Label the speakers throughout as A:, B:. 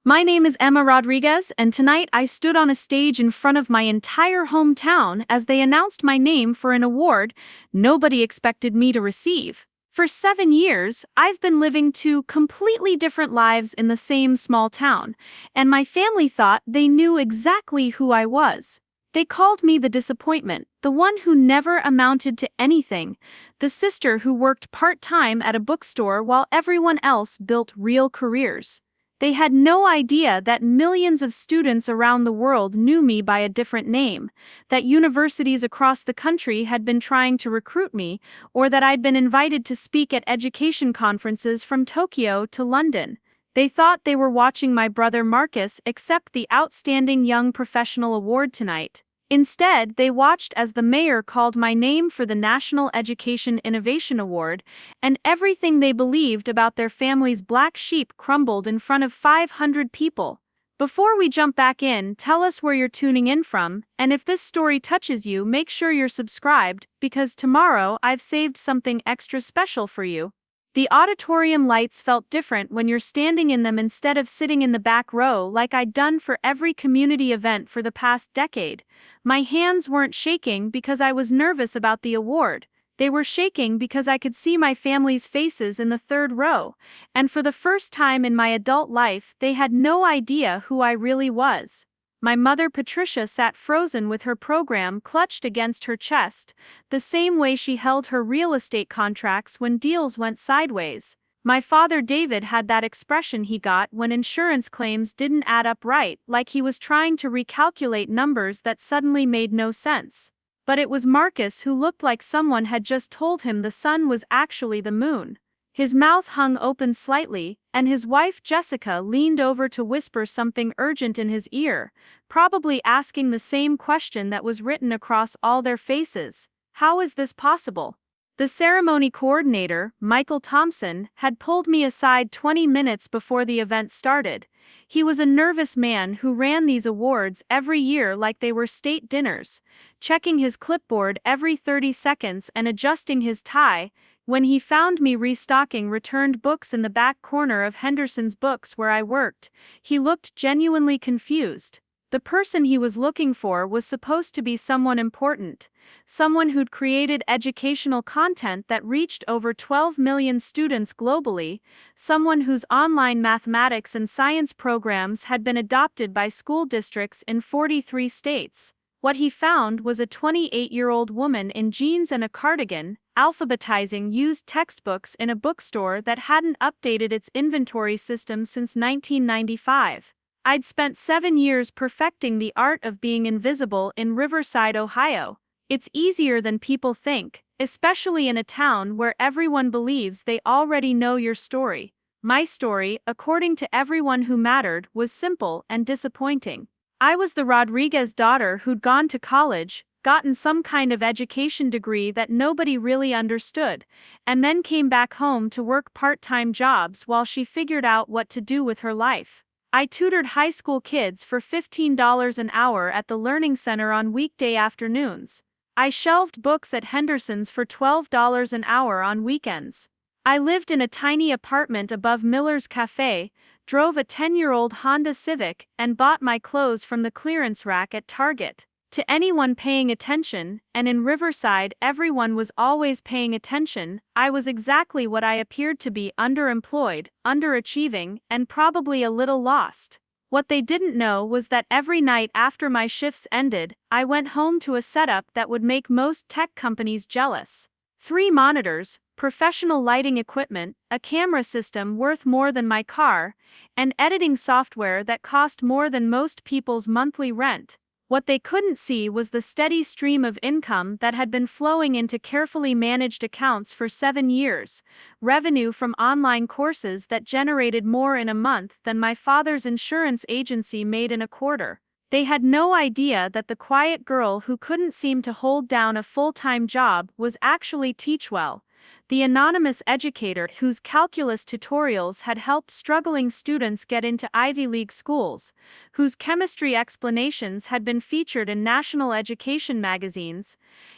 A: My name is Emma Rodriguez, and tonight I stood on a stage in front of my entire hometown as they announced my name for an award nobody expected me to receive. For 7 years, I've been living two completely different lives in the same small town, and my family thought they knew exactly who I was. They called me the disappointment, the one who never amounted to anything, the sister who worked part-time at a bookstore while everyone else built real careers. They had no idea that millions of students around the world knew me by a different name, that universities across the country had been trying to recruit me, or that I'd been invited to speak at education conferences from Tokyo to London. They thought they were watching my brother Marcus accept the Outstanding Young Professional Award tonight. Instead, they watched as the mayor called my name for the National Education Innovation Award, and everything they believed about their family's black sheep crumbled in front of 500 people. Before we jump back in, tell us where you're tuning in from, and if this story touches you, make sure you're subscribed, because tomorrow I've saved something extra special for you. The auditorium lights felt different when you're standing in them instead of sitting in the back row like I'd done for every community event for the past decade. My hands weren't shaking because I was nervous about the award. They were shaking because I could see my family's faces in the third row, and for the first time in my adult life, they had no idea who I really was. My mother Patricia sat frozen with her program clutched against her chest, the same way she held her real estate contracts when deals went sideways. My father David had that expression he got when insurance claims didn't add up right, like he was trying to recalculate numbers that suddenly made no sense. But it was Marcus who looked like someone had just told him the sun was actually the moon. His mouth hung open slightly, and his wife Jessica leaned over to whisper something urgent in his ear, probably asking the same question that was written across all their faces. How is this possible? The ceremony coordinator, Michael Thompson, had pulled me aside 20 minutes before the event started. He was a nervous man who ran these awards every year like they were state dinners, checking his clipboard every 30 seconds and adjusting his tie. When he found me restocking returned books in the back corner of Henderson's Books where I worked, he looked genuinely confused. The person he was looking for was supposed to be someone important, someone who'd created educational content that reached over 12 million students globally, someone whose online mathematics and science programs had been adopted by school districts in 43 states. What he found was a 28-year-old woman in jeans and a cardigan, alphabetizing used textbooks in a bookstore that hadn't updated its inventory system since 1995. I'd spent 7 years perfecting the art of being invisible in Riverside, Ohio. It's easier than people think, especially in a town where everyone believes they already know your story. My story, according to everyone who mattered, was simple and disappointing. I was the Rodriguez daughter who'd gone to college, gotten some kind of education degree that nobody really understood, and then came back home to work part-time jobs while she figured out what to do with her life. I tutored high school kids for $15 an hour at the Learning Center on weekday afternoons. I shelved books at Henderson's for $12 an hour on weekends. I lived in a tiny apartment above Miller's Cafe, drove a 10-year-old Honda Civic, and bought my clothes from the clearance rack at Target. To anyone paying attention, and in Riverside everyone was always paying attention, I was exactly what I appeared to be: underemployed, underachieving, and probably a little lost. What they didn't know was that every night after my shifts ended, I went home to a setup that would make most tech companies jealous. 3 monitors, professional lighting equipment, a camera system worth more than my car, and editing software that cost more than most people's monthly rent. What they couldn't see was the steady stream of income that had been flowing into carefully managed accounts for 7 years, revenue from online courses that generated more in a month than my father's insurance agency made in a quarter. They had no idea that the quiet girl who couldn't seem to hold down a full-time job was actually Teachwell, the anonymous educator whose calculus tutorials had helped struggling students get into Ivy League schools, whose chemistry explanations had been featured in national education magazines,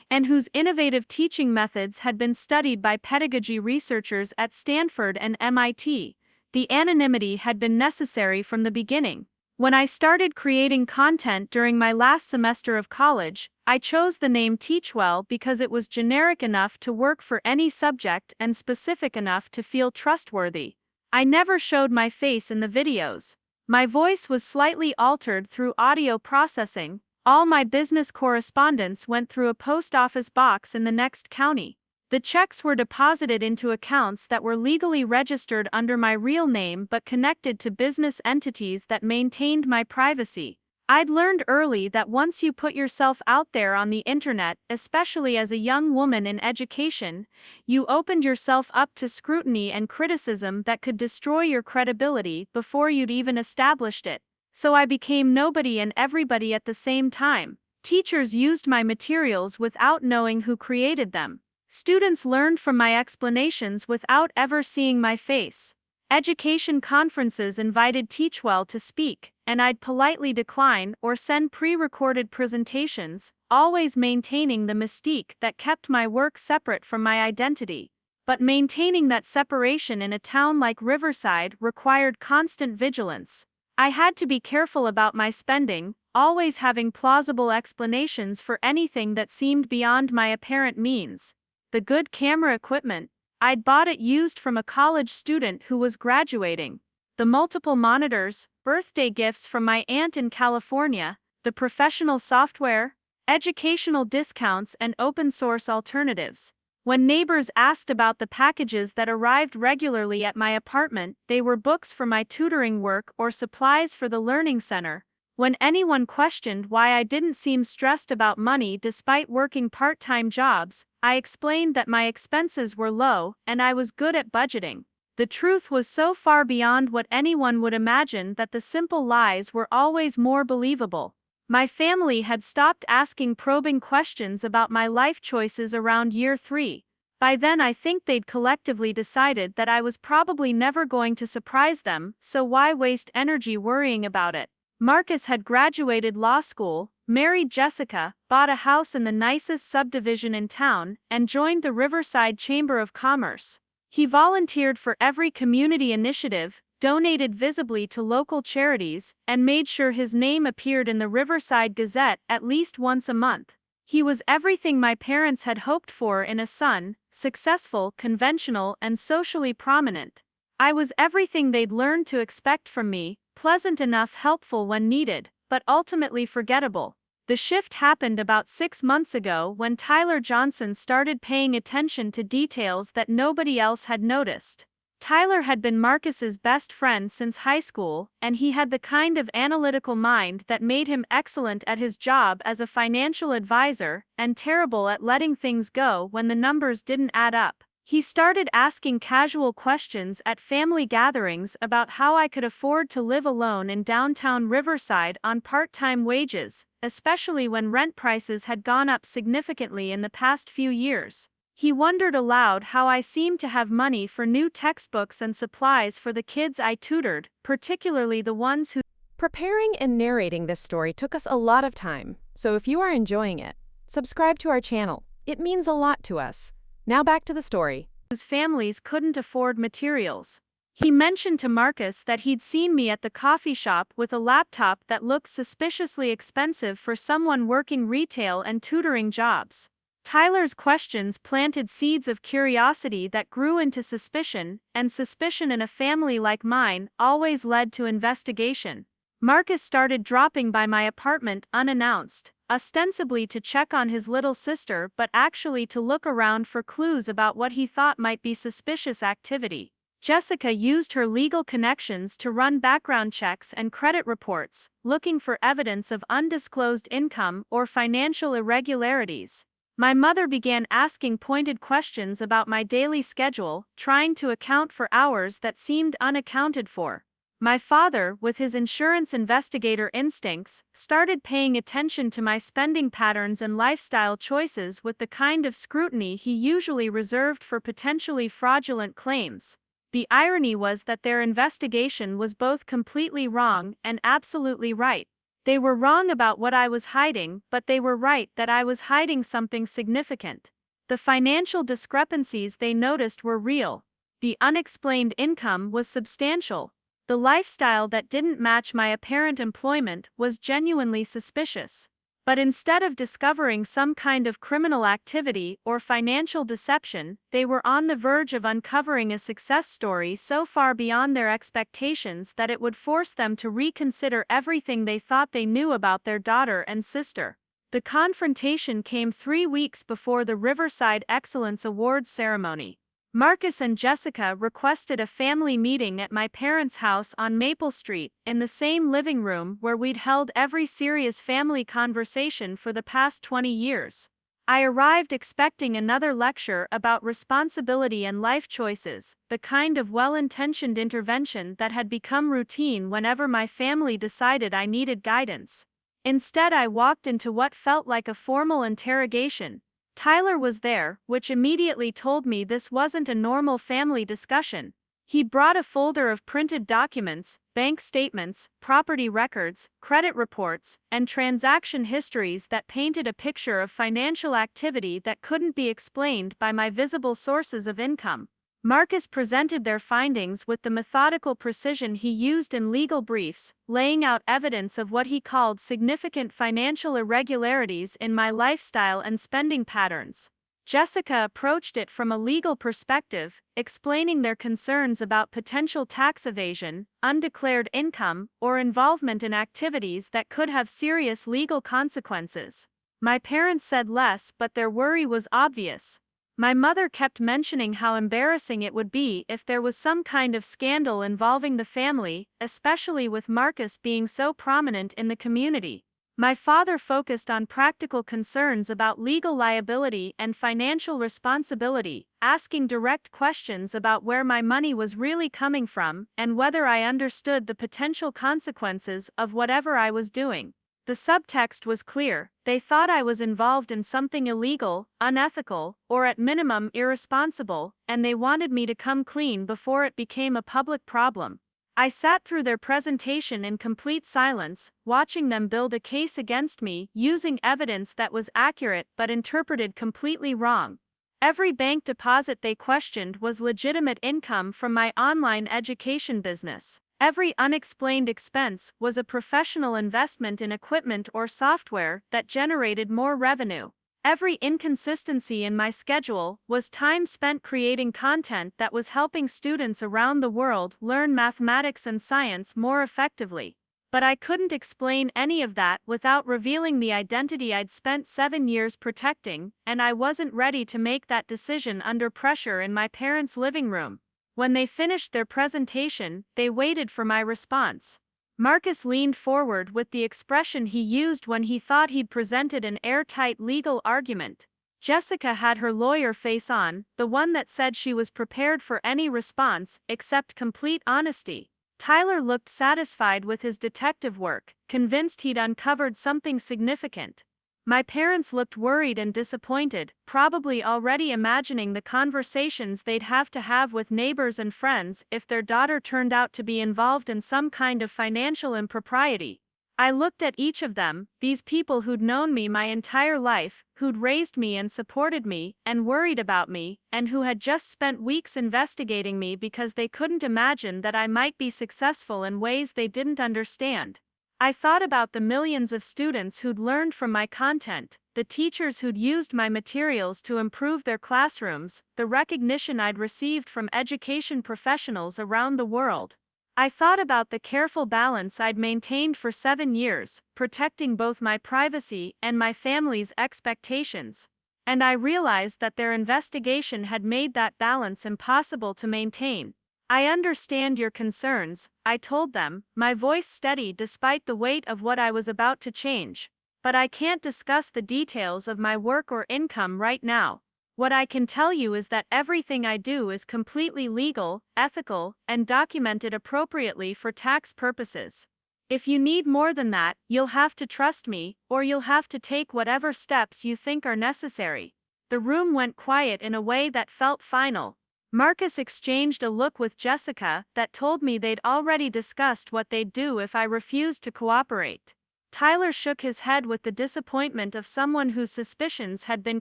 A: and whose innovative teaching methods had been studied by pedagogy researchers at Stanford and MIT. The anonymity had been necessary from the beginning. When I started creating content during my last semester of college, I chose the name Teachwell because it was generic enough to work for any subject and specific enough to feel trustworthy. I never showed my face in the videos. My voice was slightly altered through audio processing. All my business correspondence went through a post office box in the next county. The checks were deposited into accounts that were legally registered under my real name but connected to business entities that maintained my privacy. I'd learned early that once you put yourself out there on the internet, especially as a young woman in education, you opened yourself up to scrutiny and criticism that could destroy your credibility before you'd even established it. So I became nobody and everybody at the same time. Teachers used my materials without knowing who created them. Students learned from my explanations without ever seeing my face. Education conferences invited Teachwell to speak, and I'd politely decline or send pre-recorded presentations, always maintaining the mystique that kept my work separate from my identity. But maintaining that separation in a town like Riverside required constant vigilance. I had to be careful about my spending, always having plausible explanations for anything that seemed beyond my apparent means. The good camera equipment, I'd bought it used from a college student who was graduating. The multiple monitors, birthday gifts from my aunt in California, the professional software, educational discounts and open source alternatives. When neighbors asked about the packages that arrived regularly at my apartment, they were books for my tutoring work or supplies for the learning center. When anyone questioned why I didn't seem stressed about money despite working part-time jobs, I explained that my expenses were low and I was good at budgeting. The truth was so far beyond what anyone would imagine that the simple lies were always more believable. My family had stopped asking probing questions about my life choices around year 3. By then I think they'd collectively decided that I was probably never going to surprise them, so why waste energy worrying about it? Marcus had graduated law school, married Jessica, bought a house in the nicest subdivision in town, and joined the Riverside Chamber of Commerce. He volunteered for every community initiative, donated visibly to local charities, and made sure his name appeared in the Riverside Gazette at least once a month. He was everything my parents had hoped for in a son, successful, conventional, and socially prominent. I was everything they'd learned to expect from me, pleasant enough, helpful when needed, but ultimately forgettable. The shift happened about 6 months ago when Tyler Johnson started paying attention to details that nobody else had noticed. Tyler had been Marcus's best friend since high school, and he had the kind of analytical mind that made him excellent at his job as a financial advisor and terrible at letting things go when the numbers didn't add up. He started asking casual questions at family gatherings about how I could afford to live alone in downtown Riverside on part-time wages, especially when rent prices had gone up significantly in the past few years. He wondered aloud how I seemed to have money for new textbooks and supplies for the kids I tutored, particularly the ones who...
B: Preparing and narrating this story took us a lot of time, so if you are enjoying it, subscribe to our channel. It means a lot to us. Now back to the story.
A: Whose families couldn't afford materials. He mentioned to Marcus that he'd seen me at the coffee shop with a laptop that looked suspiciously expensive for someone working retail and tutoring jobs. Tyler's questions planted seeds of curiosity that grew into suspicion, and suspicion in a family like mine always led to investigation. Marcus started dropping by my apartment unannounced, ostensibly to check on his little sister but actually to look around for clues about what he thought might be suspicious activity. Jessica used her legal connections to run background checks and credit reports, looking for evidence of undisclosed income or financial irregularities. My mother began asking pointed questions about my daily schedule, trying to account for hours that seemed unaccounted for. My father, with his insurance investigator instincts, started paying attention to my spending patterns and lifestyle choices with the kind of scrutiny he usually reserved for potentially fraudulent claims. The irony was that their investigation was both completely wrong and absolutely right. They were wrong about what I was hiding, but they were right that I was hiding something significant. The financial discrepancies they noticed were real. The unexplained income was substantial. The lifestyle that didn't match my apparent employment was genuinely suspicious. But instead of discovering some kind of criminal activity or financial deception, they were on the verge of uncovering a success story so far beyond their expectations that it would force them to reconsider everything they thought they knew about their daughter and sister. The confrontation came 3 weeks before the Riverside Excellence Awards ceremony. Marcus and Jessica requested a family meeting at my parents' house on Maple Street, in the same living room where we'd held every serious family conversation for the past 20 years. I arrived expecting another lecture about responsibility and life choices, the kind of well-intentioned intervention that had become routine whenever my family decided I needed guidance. Instead, I walked into what felt like a formal interrogation. Tyler was there, which immediately told me this wasn't a normal family discussion. He brought a folder of printed documents, bank statements, property records, credit reports, and transaction histories that painted a picture of financial activity that couldn't be explained by my visible sources of income. Marcus presented their findings with the methodical precision he used in legal briefs, laying out evidence of what he called significant financial irregularities in my lifestyle and spending patterns. Jessica approached it from a legal perspective, explaining their concerns about potential tax evasion, undeclared income, or involvement in activities that could have serious legal consequences. My parents said less, but their worry was obvious. My mother kept mentioning how embarrassing it would be if there was some kind of scandal involving the family, especially with Marcus being so prominent in the community. My father focused on practical concerns about legal liability and financial responsibility, asking direct questions about where my money was really coming from and whether I understood the potential consequences of whatever I was doing. The subtext was clear: they thought I was involved in something illegal, unethical, or at minimum irresponsible, and they wanted me to come clean before it became a public problem. I sat through their presentation in complete silence, watching them build a case against me using evidence that was accurate but interpreted completely wrong. Every bank deposit they questioned was legitimate income from my online education business. Every unexplained expense was a professional investment in equipment or software that generated more revenue. Every inconsistency in my schedule was time spent creating content that was helping students around the world learn mathematics and science more effectively. But I couldn't explain any of that without revealing the identity I'd spent 7 years protecting, and I wasn't ready to make that decision under pressure in my parents' living room. When they finished their presentation, they waited for my response. Marcus leaned forward with the expression he used when he thought he'd presented an airtight legal argument. Jessica had her lawyer face on, the one that said she was prepared for any response except complete honesty. Tyler looked satisfied with his detective work, convinced he'd uncovered something significant. My parents looked worried and disappointed, probably already imagining the conversations they'd have to have with neighbors and friends if their daughter turned out to be involved in some kind of financial impropriety. I looked at each of them, these people who'd known me my entire life, who'd raised me and supported me, and worried about me, and who had just spent weeks investigating me because they couldn't imagine that I might be successful in ways they didn't understand. I thought about the millions of students who'd learned from my content, the teachers who'd used my materials to improve their classrooms, the recognition I'd received from education professionals around the world. I thought about the careful balance I'd maintained for 7 years, protecting both my privacy and my family's expectations. And I realized that their investigation had made that balance impossible to maintain. I understand your concerns, I told them, my voice steady despite the weight of what I was about to change. But I can't discuss the details of my work or income right now. What I can tell you is that everything I do is completely legal, ethical, and documented appropriately for tax purposes. If you need more than that, you'll have to trust me, or you'll have to take whatever steps you think are necessary. The room went quiet in a way that felt final. Marcus exchanged a look with Jessica that told me they'd already discussed what they'd do if I refused to cooperate. Tyler shook his head with the disappointment of someone whose suspicions had been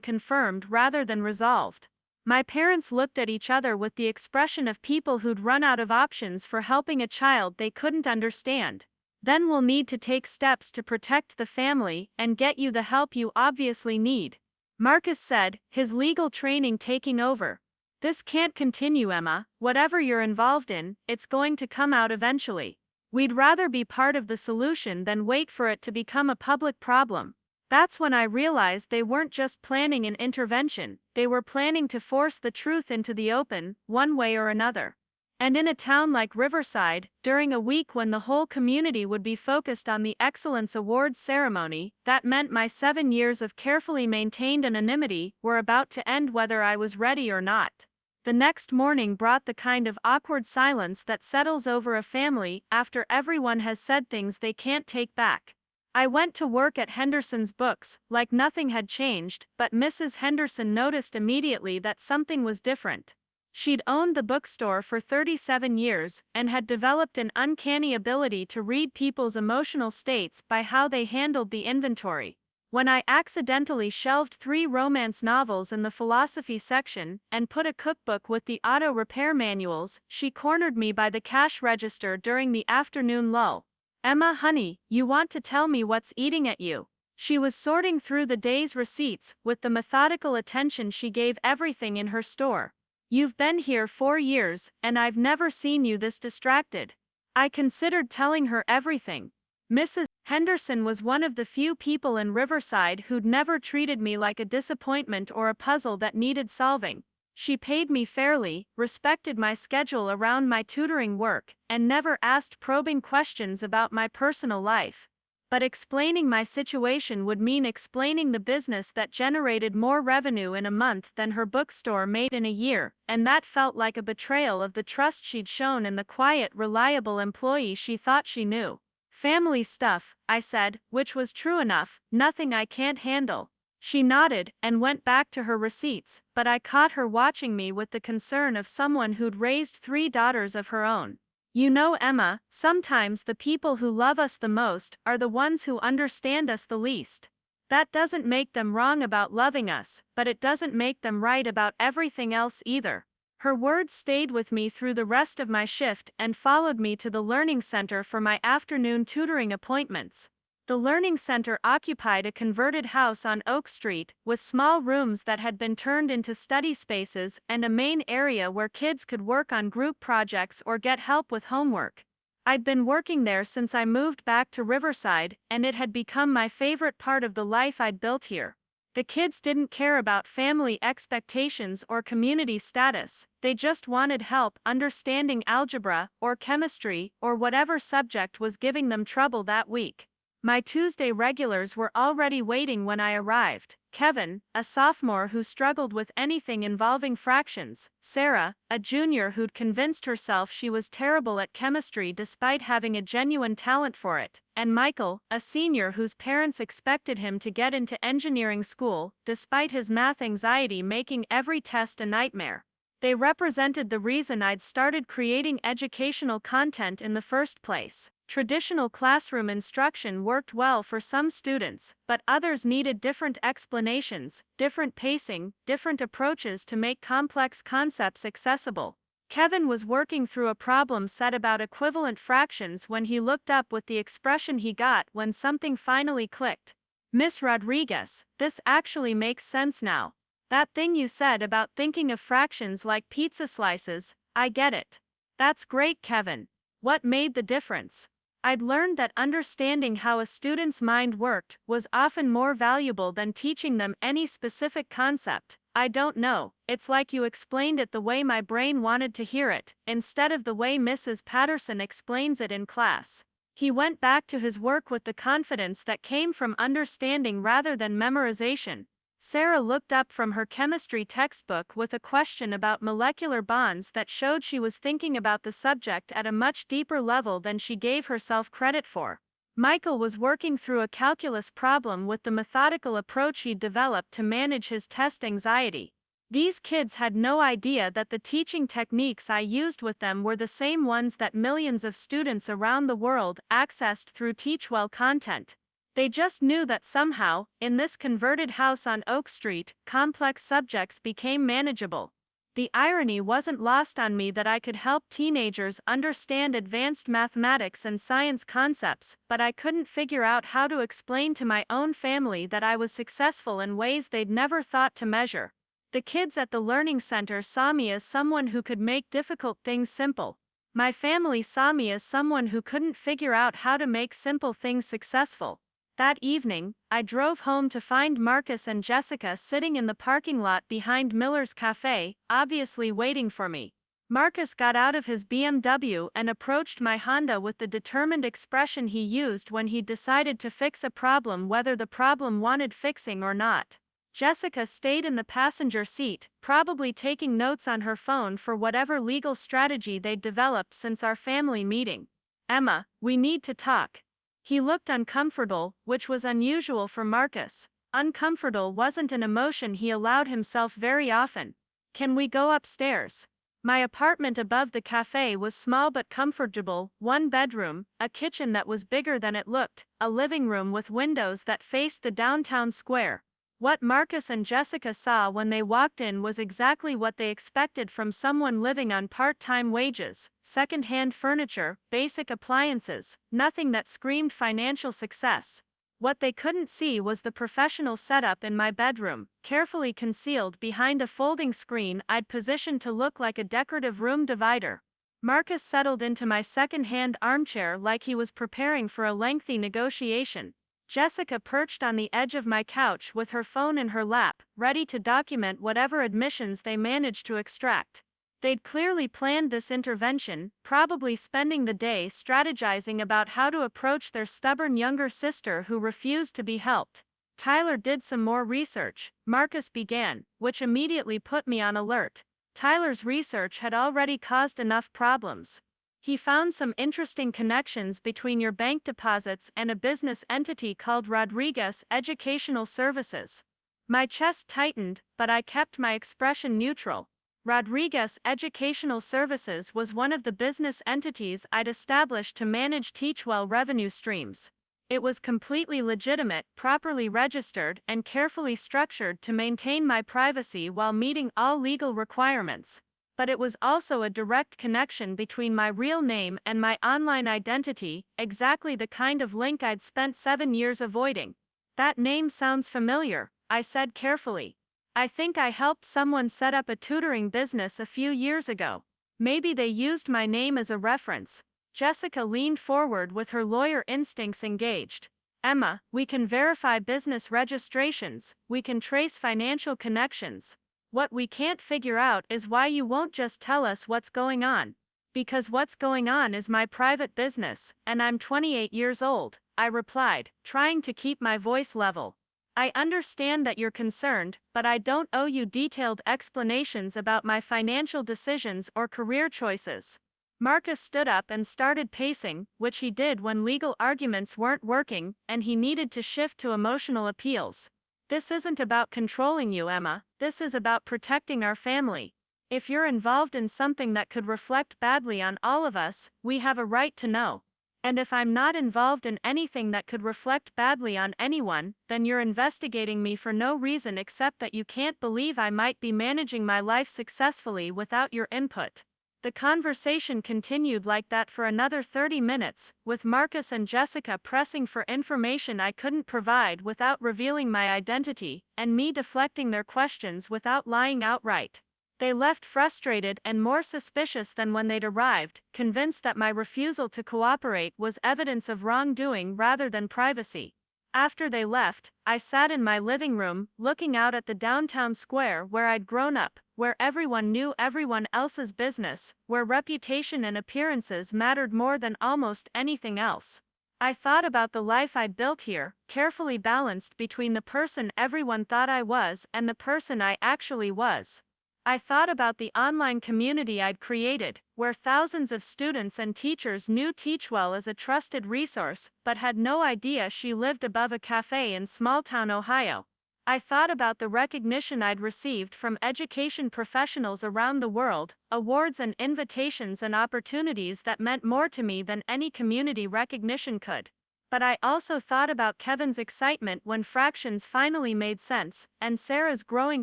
A: confirmed rather than resolved. My parents looked at each other with the expression of people who'd run out of options for helping a child they couldn't understand. Then we'll need to take steps to protect the family and get you the help you obviously need, Marcus said, his legal training taking over. This can't continue, Emma. Whatever you're involved in, it's going to come out eventually. We'd rather be part of the solution than wait for it to become a public problem. That's when I realized they weren't just planning an intervention, they were planning to force the truth into the open, one way or another. And in a town like Riverside, during a week when the whole community would be focused on the Excellence Awards ceremony, that meant my 7 years of carefully maintained anonymity were about to end whether I was ready or not. The next morning brought the kind of awkward silence that settles over a family after everyone has said things they can't take back. I went to work at Henderson's Books, like nothing had changed, but Mrs. Henderson noticed immediately that something was different. She'd owned the bookstore for 37 years and had developed an uncanny ability to read people's emotional states by how they handled the inventory. When I accidentally shelved 3 romance novels in the philosophy section and put a cookbook with the auto repair manuals, she cornered me by the cash register during the afternoon lull. Emma, honey, you want to tell me what's eating at you? She was sorting through the day's receipts with the methodical attention she gave everything in her store. You've been here 4 years, and I've never seen you this distracted. I considered telling her everything. Mrs. Henderson was one of the few people in Riverside who'd never treated me like a disappointment or a puzzle that needed solving. She paid me fairly, respected my schedule around my tutoring work, and never asked probing questions about my personal life. But explaining my situation would mean explaining the business that generated more revenue in a month than her bookstore made in a year, and that felt like a betrayal of the trust she'd shown in the quiet, reliable employee she thought she knew. Family stuff, I said, which was true enough, nothing I can't handle. She nodded and went back to her receipts, but I caught her watching me with the concern of someone who'd raised 3 daughters of her own. You know, Emma, sometimes the people who love us the most are the ones who understand us the least. That doesn't make them wrong about loving us, but it doesn't make them right about everything else either. Her words stayed with me through the rest of my shift and followed me to the learning center for my afternoon tutoring appointments. The learning center occupied a converted house on Oak Street, with small rooms that had been turned into study spaces and a main area where kids could work on group projects or get help with homework. I'd been working there since I moved back to Riverside, and it had become my favorite part of the life I'd built here. The kids didn't care about family expectations or community status, they just wanted help understanding algebra or chemistry or whatever subject was giving them trouble that week. My Tuesday regulars were already waiting when I arrived: Kevin, a sophomore who struggled with anything involving fractions; Sarah, a junior who'd convinced herself she was terrible at chemistry despite having a genuine talent for it; and Michael, a senior whose parents expected him to get into engineering school, despite his math anxiety making every test a nightmare. They represented the reason I'd started creating educational content in the first place. Traditional classroom instruction worked well for some students, but others needed different explanations, different pacing, different approaches to make complex concepts accessible. Kevin was working through a problem set about equivalent fractions when he looked up with the expression he got when something finally clicked. "Miss Rodriguez, this actually makes sense now. That thing you said about thinking of fractions like pizza slices, I get it. That's great, Kevin. What made the difference?" I'd learned that understanding how a student's mind worked was often more valuable than teaching them any specific concept. I don't know, it's like you explained it the way my brain wanted to hear it, instead of the way Mrs. Patterson explains it in class. He went back to his work with the confidence that came from understanding rather than memorization. Sarah looked up from her chemistry textbook with a question about molecular bonds that showed she was thinking about the subject at a much deeper level than she gave herself credit for. Michael was working through a calculus problem with the methodical approach he'd developed to manage his test anxiety. These kids had no idea that the teaching techniques I used with them were the same ones that millions of students around the world accessed through Teachwell content. They just knew that somehow, in this converted house on Oak Street, complex subjects became manageable. The irony wasn't lost on me that I could help teenagers understand advanced mathematics and science concepts, but I couldn't figure out how to explain to my own family that I was successful in ways they'd never thought to measure. The kids at the learning center saw me as someone who could make difficult things simple. My family saw me as someone who couldn't figure out how to make simple things successful. That evening, I drove home to find Marcus and Jessica sitting in the parking lot behind Miller's Cafe, obviously waiting for me. Marcus got out of his BMW and approached my Honda with the determined expression he used when he decided to fix a problem, whether the problem wanted fixing or not. Jessica stayed in the passenger seat, probably taking notes on her phone for whatever legal strategy they'd developed since our family meeting. "Emma, we need to talk." He looked uncomfortable, which was unusual for Marcus. Uncomfortable wasn't an emotion he allowed himself very often. "Can we go upstairs?" My apartment above the cafe was small but comfortable, one bedroom, a kitchen that was bigger than it looked, a living room with windows that faced the downtown square. What Marcus and Jessica saw when they walked in was exactly what they expected from someone living on part-time wages: second-hand furniture, basic appliances, nothing that screamed financial success. What they couldn't see was the professional setup in my bedroom, carefully concealed behind a folding screen I'd positioned to look like a decorative room divider. Marcus settled into my second-hand armchair like he was preparing for a lengthy negotiation. Jessica perched on the edge of my couch with her phone in her lap, ready to document whatever admissions they managed to extract. They'd clearly planned this intervention, probably spending the day strategizing about how to approach their stubborn younger sister who refused to be helped. "Tyler did some more research," Marcus began, which immediately put me on alert. Tyler's research had already caused enough problems. "He found some interesting connections between your bank deposits and a business entity called Rodriguez Educational Services." My chest tightened, but I kept my expression neutral. Rodriguez Educational Services was one of the business entities I'd established to manage Teachwell revenue streams. It was completely legitimate, properly registered, and carefully structured to maintain my privacy while meeting all legal requirements. But it was also a direct connection between my real name and my online identity, exactly the kind of link I'd spent 7 years avoiding. "That name sounds familiar," I said carefully. "I think I helped someone set up a tutoring business a few years ago. Maybe they used my name as a reference." Jessica leaned forward with her lawyer instincts engaged. "Emma, we can verify business registrations, we can trace financial connections. What we can't figure out is why you won't just tell us what's going on." "Because what's going on is my private business, and I'm 28 years old," I replied, trying to keep my voice level. "I understand that you're concerned, but I don't owe you detailed explanations about my financial decisions or career choices." Marcus stood up and started pacing, which he did when legal arguments weren't working, and he needed to shift to emotional appeals. "This isn't about controlling you, Emma, this is about protecting our family. If you're involved in something that could reflect badly on all of us, we have a right to know. And if I'm not involved in anything that could reflect badly on anyone, then you're investigating me for no reason except that you can't believe I might be managing my life successfully without your input." The conversation continued like that for another 30 minutes, with Marcus and Jessica pressing for information I couldn't provide without revealing my identity, and me deflecting their questions without lying outright. They left frustrated and more suspicious than when they'd arrived, convinced that my refusal to cooperate was evidence of wrongdoing rather than privacy. After they left, I sat in my living room, looking out at the downtown square where I'd grown up, where everyone knew everyone else's business, where reputation and appearances mattered more than almost anything else. I thought about the life I'd built here, carefully balanced between the person everyone thought I was and the person I actually was. I thought about the online community I'd created, where thousands of students and teachers knew Teachwell as a trusted resource, but had no idea she lived above a cafe in small-town Ohio. I thought about the recognition I'd received from education professionals around the world, awards and invitations and opportunities that meant more to me than any community recognition could. But I also thought about Kevin's excitement when fractions finally made sense, and Sarah's growing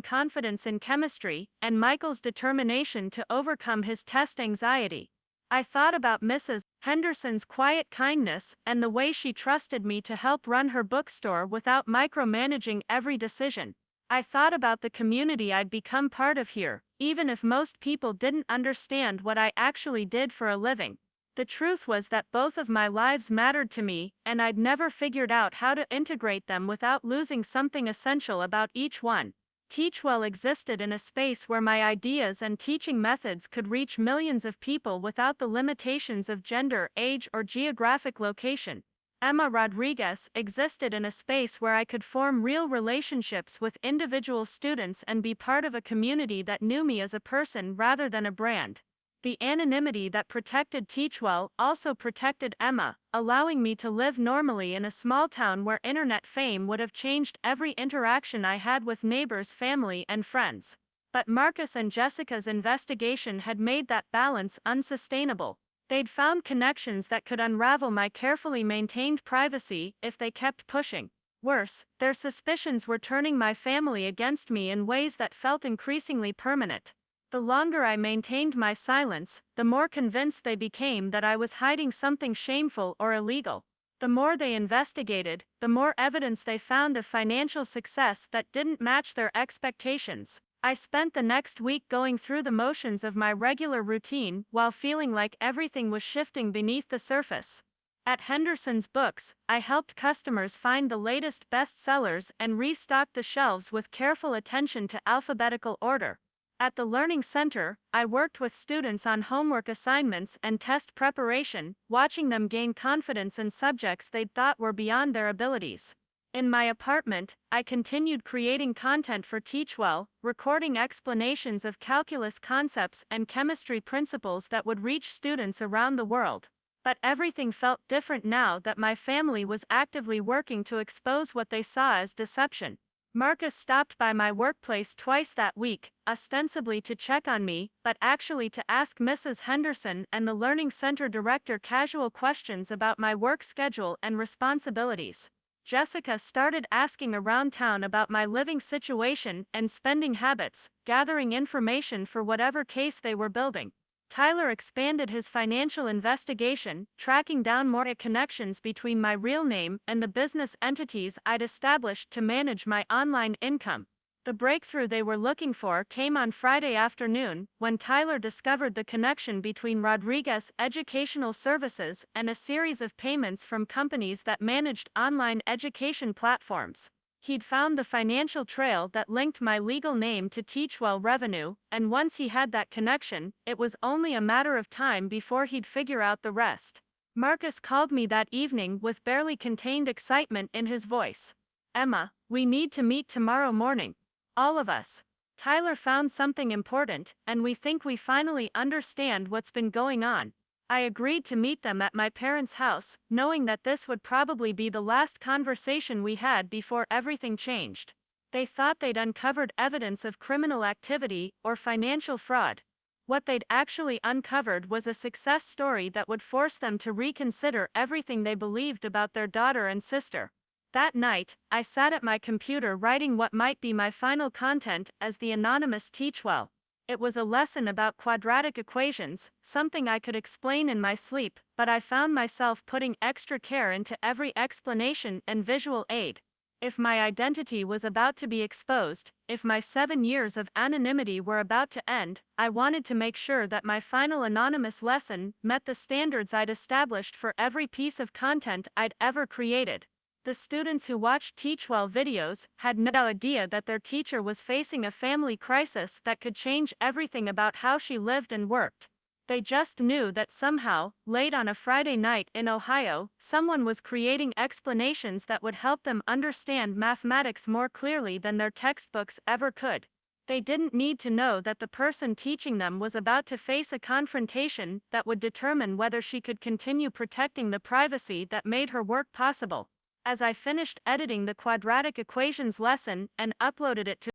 A: confidence in chemistry, and Michael's determination to overcome his test anxiety. I thought about Mrs. Henderson's quiet kindness and the way she trusted me to help run her bookstore without micromanaging every decision. I thought about the community I'd become part of here, even if most people didn't understand what I actually did for a living. The truth was that both of my lives mattered to me, and I'd never figured out how to integrate them without losing something essential about each one. Teachwell existed in a space where my ideas and teaching methods could reach millions of people without the limitations of gender, age, or geographic location. Emma Rodriguez existed in a space where I could form real relationships with individual students and be part of a community that knew me as a person rather than a brand. The anonymity that protected Teachwell also protected Emma, allowing me to live normally in a small town where internet fame would have changed every interaction I had with neighbors, family, and friends. But Marcus and Jessica's investigation had made that balance unsustainable. They'd found connections that could unravel my carefully maintained privacy if they kept pushing. Worse, their suspicions were turning my family against me in ways that felt increasingly permanent. The longer I maintained my silence, the more convinced they became that I was hiding something shameful or illegal. The more they investigated, the more evidence they found of financial success that didn't match their expectations. I spent the next week going through the motions of my regular routine while feeling like everything was shifting beneath the surface. At Henderson's Books, I helped customers find the latest bestsellers and restocked the shelves with careful attention to alphabetical order. At the Learning Center, I worked with students on homework assignments and test preparation, watching them gain confidence in subjects they'd thought were beyond their abilities. In my apartment, I continued creating content for Teachwell, recording explanations of calculus concepts and chemistry principles that would reach students around the world. But everything felt different now that my family was actively working to expose what they saw as deception. Marcus stopped by my workplace twice that week, ostensibly to check on me, but actually to ask Mrs. Henderson and the Learning Center director casual questions about my work schedule and responsibilities. Jessica started asking around town about my living situation and spending habits, gathering information for whatever case they were building. Tyler expanded his financial investigation, tracking down more connections between my real name and the business entities I'd established to manage my online income. The breakthrough they were looking for came on Friday afternoon, when Tyler discovered the connection between Rodriguez Educational Services and a series of payments from companies that managed online education platforms. He'd found the financial trail that linked my legal name to Teachwell revenue, and once he had that connection, it was only a matter of time before he'd figure out the rest. Marcus called me that evening with barely contained excitement in his voice. "Emma, we need to meet tomorrow morning. All of us. Tyler found something important, and we think we finally understand what's been going on." I agreed to meet them at my parents' house, knowing that this would probably be the last conversation we had before everything changed. They thought they'd uncovered evidence of criminal activity or financial fraud. What they'd actually uncovered was a success story that would force them to reconsider everything they believed about their daughter and sister. That night, I sat at my computer writing what might be my final content as the anonymous Teachwell. It was a lesson about quadratic equations, something I could explain in my sleep, but I found myself putting extra care into every explanation and visual aid. If my identity was about to be exposed, if my 7 years of anonymity were about to end, I wanted to make sure that my final anonymous lesson met the standards I'd established for every piece of content I'd ever created. The students who watched Teachwell videos had no idea that their teacher was facing a family crisis that could change everything about how she lived and worked. They just knew that somehow, late on a Friday night in Ohio, someone was creating explanations that would help them understand mathematics more clearly than their textbooks ever could. They didn't need to know that the person teaching them was about to face a confrontation that would determine whether she could continue protecting the privacy that made her work possible. As I finished editing the quadratic equations lesson and uploaded it to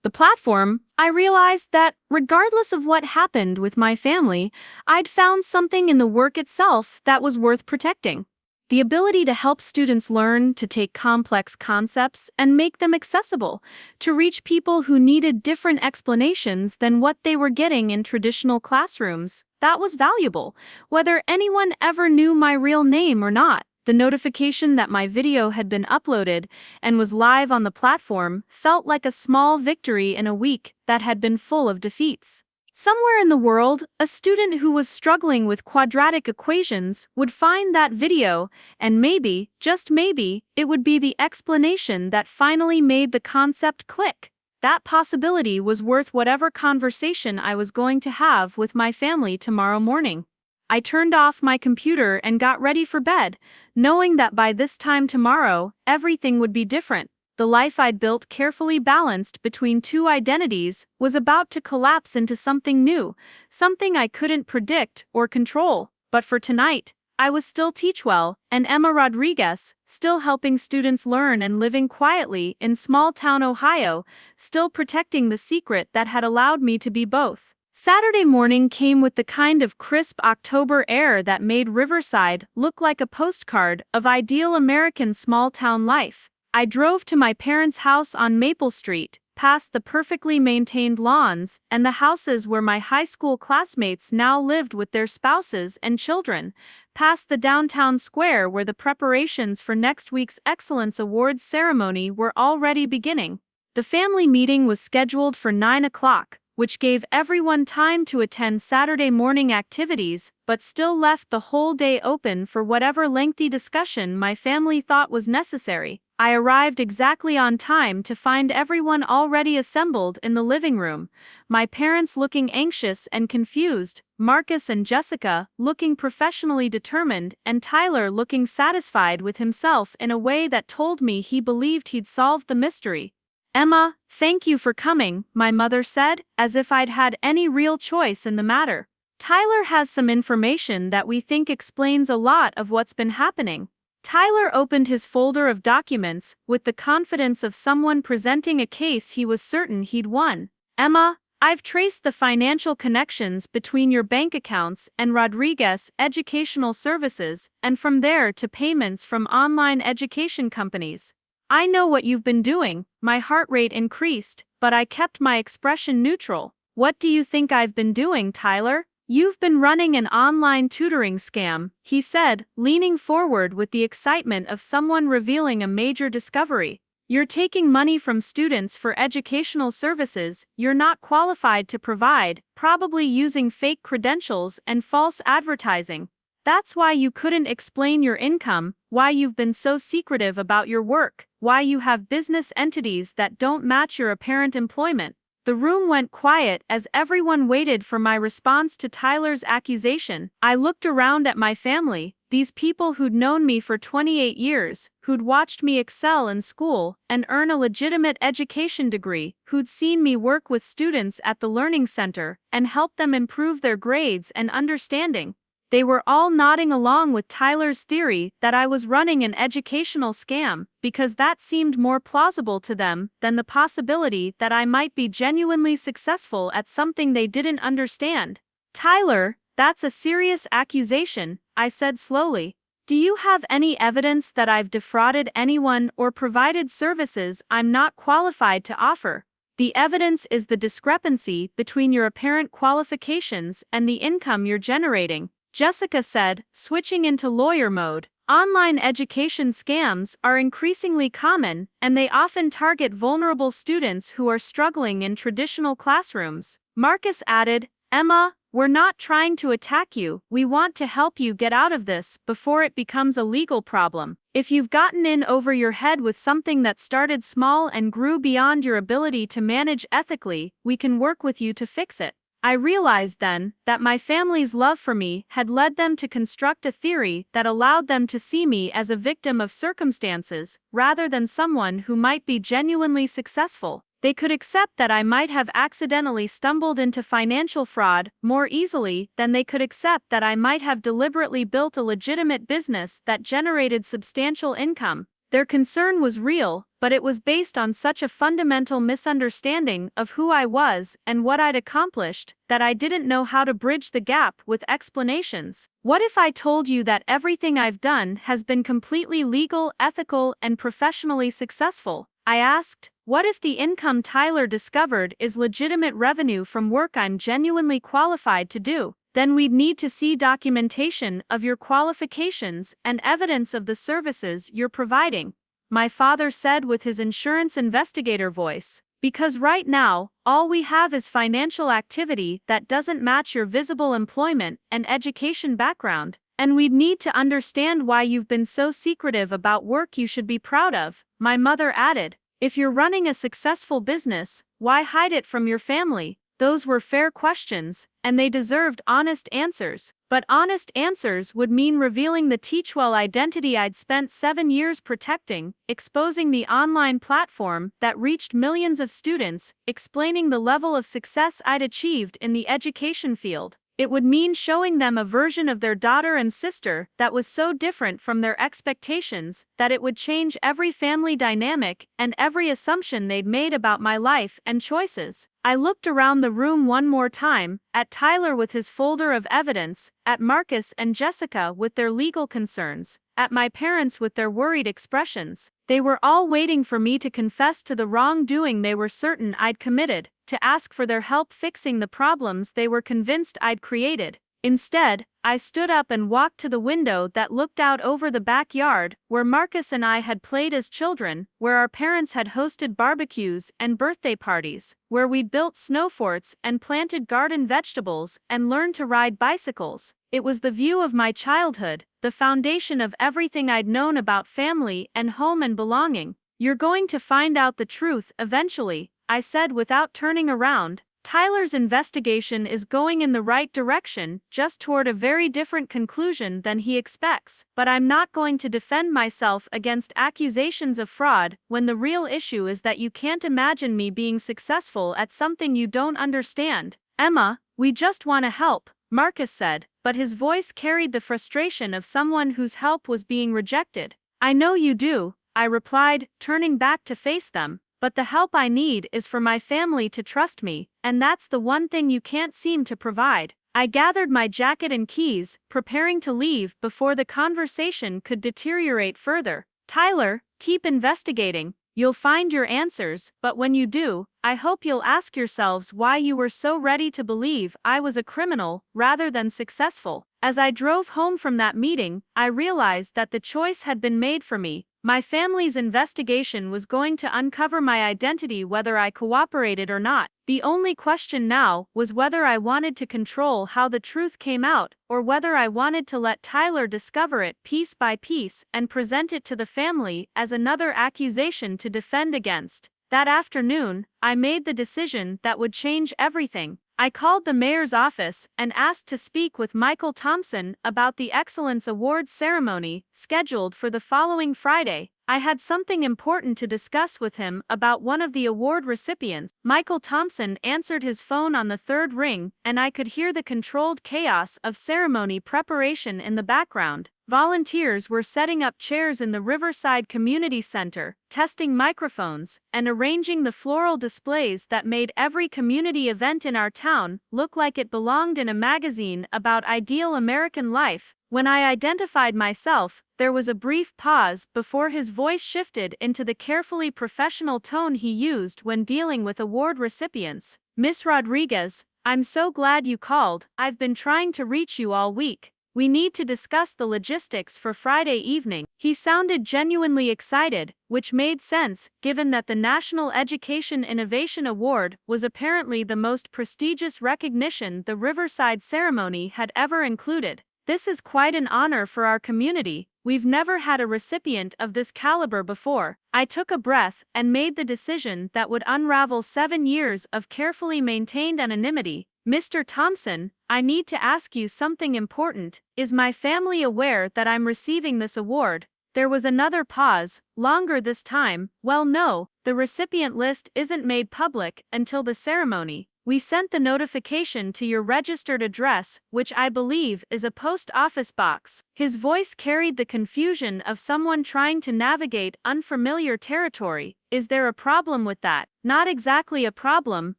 A: the platform, I realized that, regardless of what happened with my family, I'd found something in the work itself that was worth protecting. The ability to help students learn to take complex concepts and make them accessible, to reach people who needed different explanations than what they were getting in traditional classrooms. That was valuable, whether anyone ever knew my real name or not. The notification that my video had been uploaded and was live on the platform felt like a small victory in a week that had been full of defeats. Somewhere in the world, a student who was struggling with quadratic equations would find that video, and maybe, just maybe, it would be the explanation that finally made the concept click. That possibility was worth whatever conversation I was going to have with my family tomorrow morning. I turned off my computer and got ready for bed, knowing that by this time tomorrow, everything would be different. The life I'd built, carefully balanced between two identities, was about to collapse into something new, something I couldn't predict or control. But for tonight, I was still Teachwell and Emma Rodriguez, still helping students learn and living quietly in small-town Ohio, still protecting the secret that had allowed me to be both. Saturday morning came with the kind of crisp October air that made Riverside look like a postcard of ideal American small-town life. I drove to my parents' house on Maple Street, past the perfectly maintained lawns and the houses where my high school classmates now lived with their spouses and children, past the downtown square where the preparations for next week's Excellence Awards ceremony were already beginning. The family meeting was scheduled for 9 o'clock, which gave everyone time to attend Saturday morning activities, but still left the whole day open for whatever lengthy discussion my family thought was necessary. I arrived exactly on time to find everyone already assembled in the living room, my parents looking anxious and confused, Marcus and Jessica looking professionally determined, and Tyler looking satisfied with himself in a way that told me he believed he'd solved the mystery. "Emma, thank you for coming," my mother said, as if I'd had any real choice in the matter. "Tyler has some information that we think explains a lot of what's been happening." Tyler opened his folder of documents with the confidence of someone presenting a case he was certain he'd won. "Emma, I've traced the financial connections between your bank accounts and Rodriguez Educational Services, and from there to payments from online education companies. I know what you've been doing." My heart rate increased, but I kept my expression neutral. "What do you think I've been doing, Tyler?" "You've been running an online tutoring scam," he said, leaning forward with the excitement of someone revealing a major discovery. "You're taking money from students for educational services you're not qualified to provide, probably using fake credentials and false advertising. That's why you couldn't explain your income, why you've been so secretive about your work, why you have business entities that don't match your apparent employment." The room went quiet as everyone waited for my response to Tyler's accusation. I looked around at my family, these people who'd known me for 28 years, who'd watched me excel in school and earn a legitimate education degree, who'd seen me work with students at the Learning Center and help them improve their grades and understanding. They were all nodding along with Tyler's theory that I was running an educational scam, because that seemed more plausible to them than the possibility that I might be genuinely successful at something they didn't understand. "Tyler, that's a serious accusation," I said slowly. "Do you have any evidence that I've defrauded anyone or provided services I'm not qualified to offer?" "The evidence is the discrepancy between your apparent qualifications and the income you're generating," Jessica said, switching into lawyer mode. "Online education scams are increasingly common, and they often target vulnerable students who are struggling in traditional classrooms." Marcus added, "Emma, we're not trying to attack you, we want to help you get out of this before it becomes a legal problem. If you've gotten in over your head with something that started small and grew beyond your ability to manage ethically, we can work with you to fix it." I realized then that my family's love for me had led them to construct a theory that allowed them to see me as a victim of circumstances, rather than someone who might be genuinely successful. They could accept that I might have accidentally stumbled into financial fraud more easily than they could accept that I might have deliberately built a legitimate business that generated substantial income. Their concern was real, but it was based on such a fundamental misunderstanding of who I was and what I'd accomplished that I didn't know how to bridge the gap with explanations. What if I told you that everything I've done has been completely legal, ethical, and professionally successful? I asked. What if the income Tyler discovered is legitimate revenue from work I'm genuinely qualified to do? Then we'd need to see documentation of your qualifications and evidence of the services you're providing, my father said with his insurance investigator voice. Because right now, all we have is financial activity that doesn't match your visible employment and education background. And we'd need to understand why you've been so secretive about work you should be proud of, my mother added. If you're running a successful business, why hide it from your family? Those were fair questions, and they deserved honest answers. But honest answers would mean revealing the Teachwell identity I'd spent 7 years protecting, exposing the online platform that reached millions of students, explaining the level of success I'd achieved in the education field. It would mean showing them a version of their daughter and sister that was so different from their expectations that it would change every family dynamic and every assumption they'd made about my life and choices. I looked around the room one more time, at Tyler with his folder of evidence, at Marcus and Jessica with their legal concerns, at my parents with their worried expressions. They were all waiting for me to confess to the wrongdoing they were certain I'd committed, to ask for their help fixing the problems they were convinced I'd created. Instead, I stood up and walked to the window that looked out over the backyard, where Marcus and I had played as children, where our parents had hosted barbecues and birthday parties, where we'd built snow forts and planted garden vegetables and learned to ride bicycles. It was the view of my childhood, the foundation of everything I'd known about family and home and belonging. You're going to find out the truth eventually, I said without turning around. Tyler's investigation is going in the right direction, just toward a very different conclusion than he expects, but I'm not going to defend myself against accusations of fraud when the real issue is that you can't imagine me being successful at something you don't understand. Emma, we just want to help, Marcus said, but his voice carried the frustration of someone whose help was being rejected. I know you do, I replied, turning back to face them. But the help I need is for my family to trust me, and that's the one thing you can't seem to provide. I gathered my jacket and keys, preparing to leave before the conversation could deteriorate further. Tyler, keep investigating. You'll find your answers, but when you do, I hope you'll ask yourselves why you were so ready to believe I was a criminal rather than successful. As I drove home from that meeting, I realized that the choice had been made for me. My family's investigation was going to uncover my identity whether I cooperated or not. The only question now was whether I wanted to control how the truth came out, or whether I wanted to let Tyler discover it piece by piece and present it to the family as another accusation to defend against. That afternoon, I made the decision that would change everything. I called the mayor's office and asked to speak with Michael Thompson about the Excellence Awards ceremony scheduled for the following Friday. I had something important to discuss with him about one of the award recipients. Michael Thompson answered his phone on the third ring, and I could hear the controlled chaos of ceremony preparation in the background. Volunteers were setting up chairs in the Riverside Community Center, testing microphones, and arranging the floral displays that made every community event in our town look like it belonged in a magazine about ideal American life. When I identified myself, there was a brief pause before his voice shifted into the carefully professional tone he used when dealing with award recipients. Miss Rodriguez, I'm so glad you called. I've been trying to reach you all week. We need to discuss the logistics for Friday evening. He sounded genuinely excited, which made sense, given that the National Education Innovation Award was apparently the most prestigious recognition the Riverside ceremony had ever included. This is quite an honor for our community. We've never had a recipient of this caliber before. I took a breath and made the decision that would unravel 7 years of carefully maintained anonymity. Mr. Thompson, I need to ask you something important. Is my family aware that I'm receiving this award? There was another pause, longer this time. Well, no, the recipient list isn't made public until the ceremony. We sent the notification to your registered address, which I believe is a post office box. His voice carried the confusion of someone trying to navigate unfamiliar territory. Is there a problem with that? Not exactly a problem,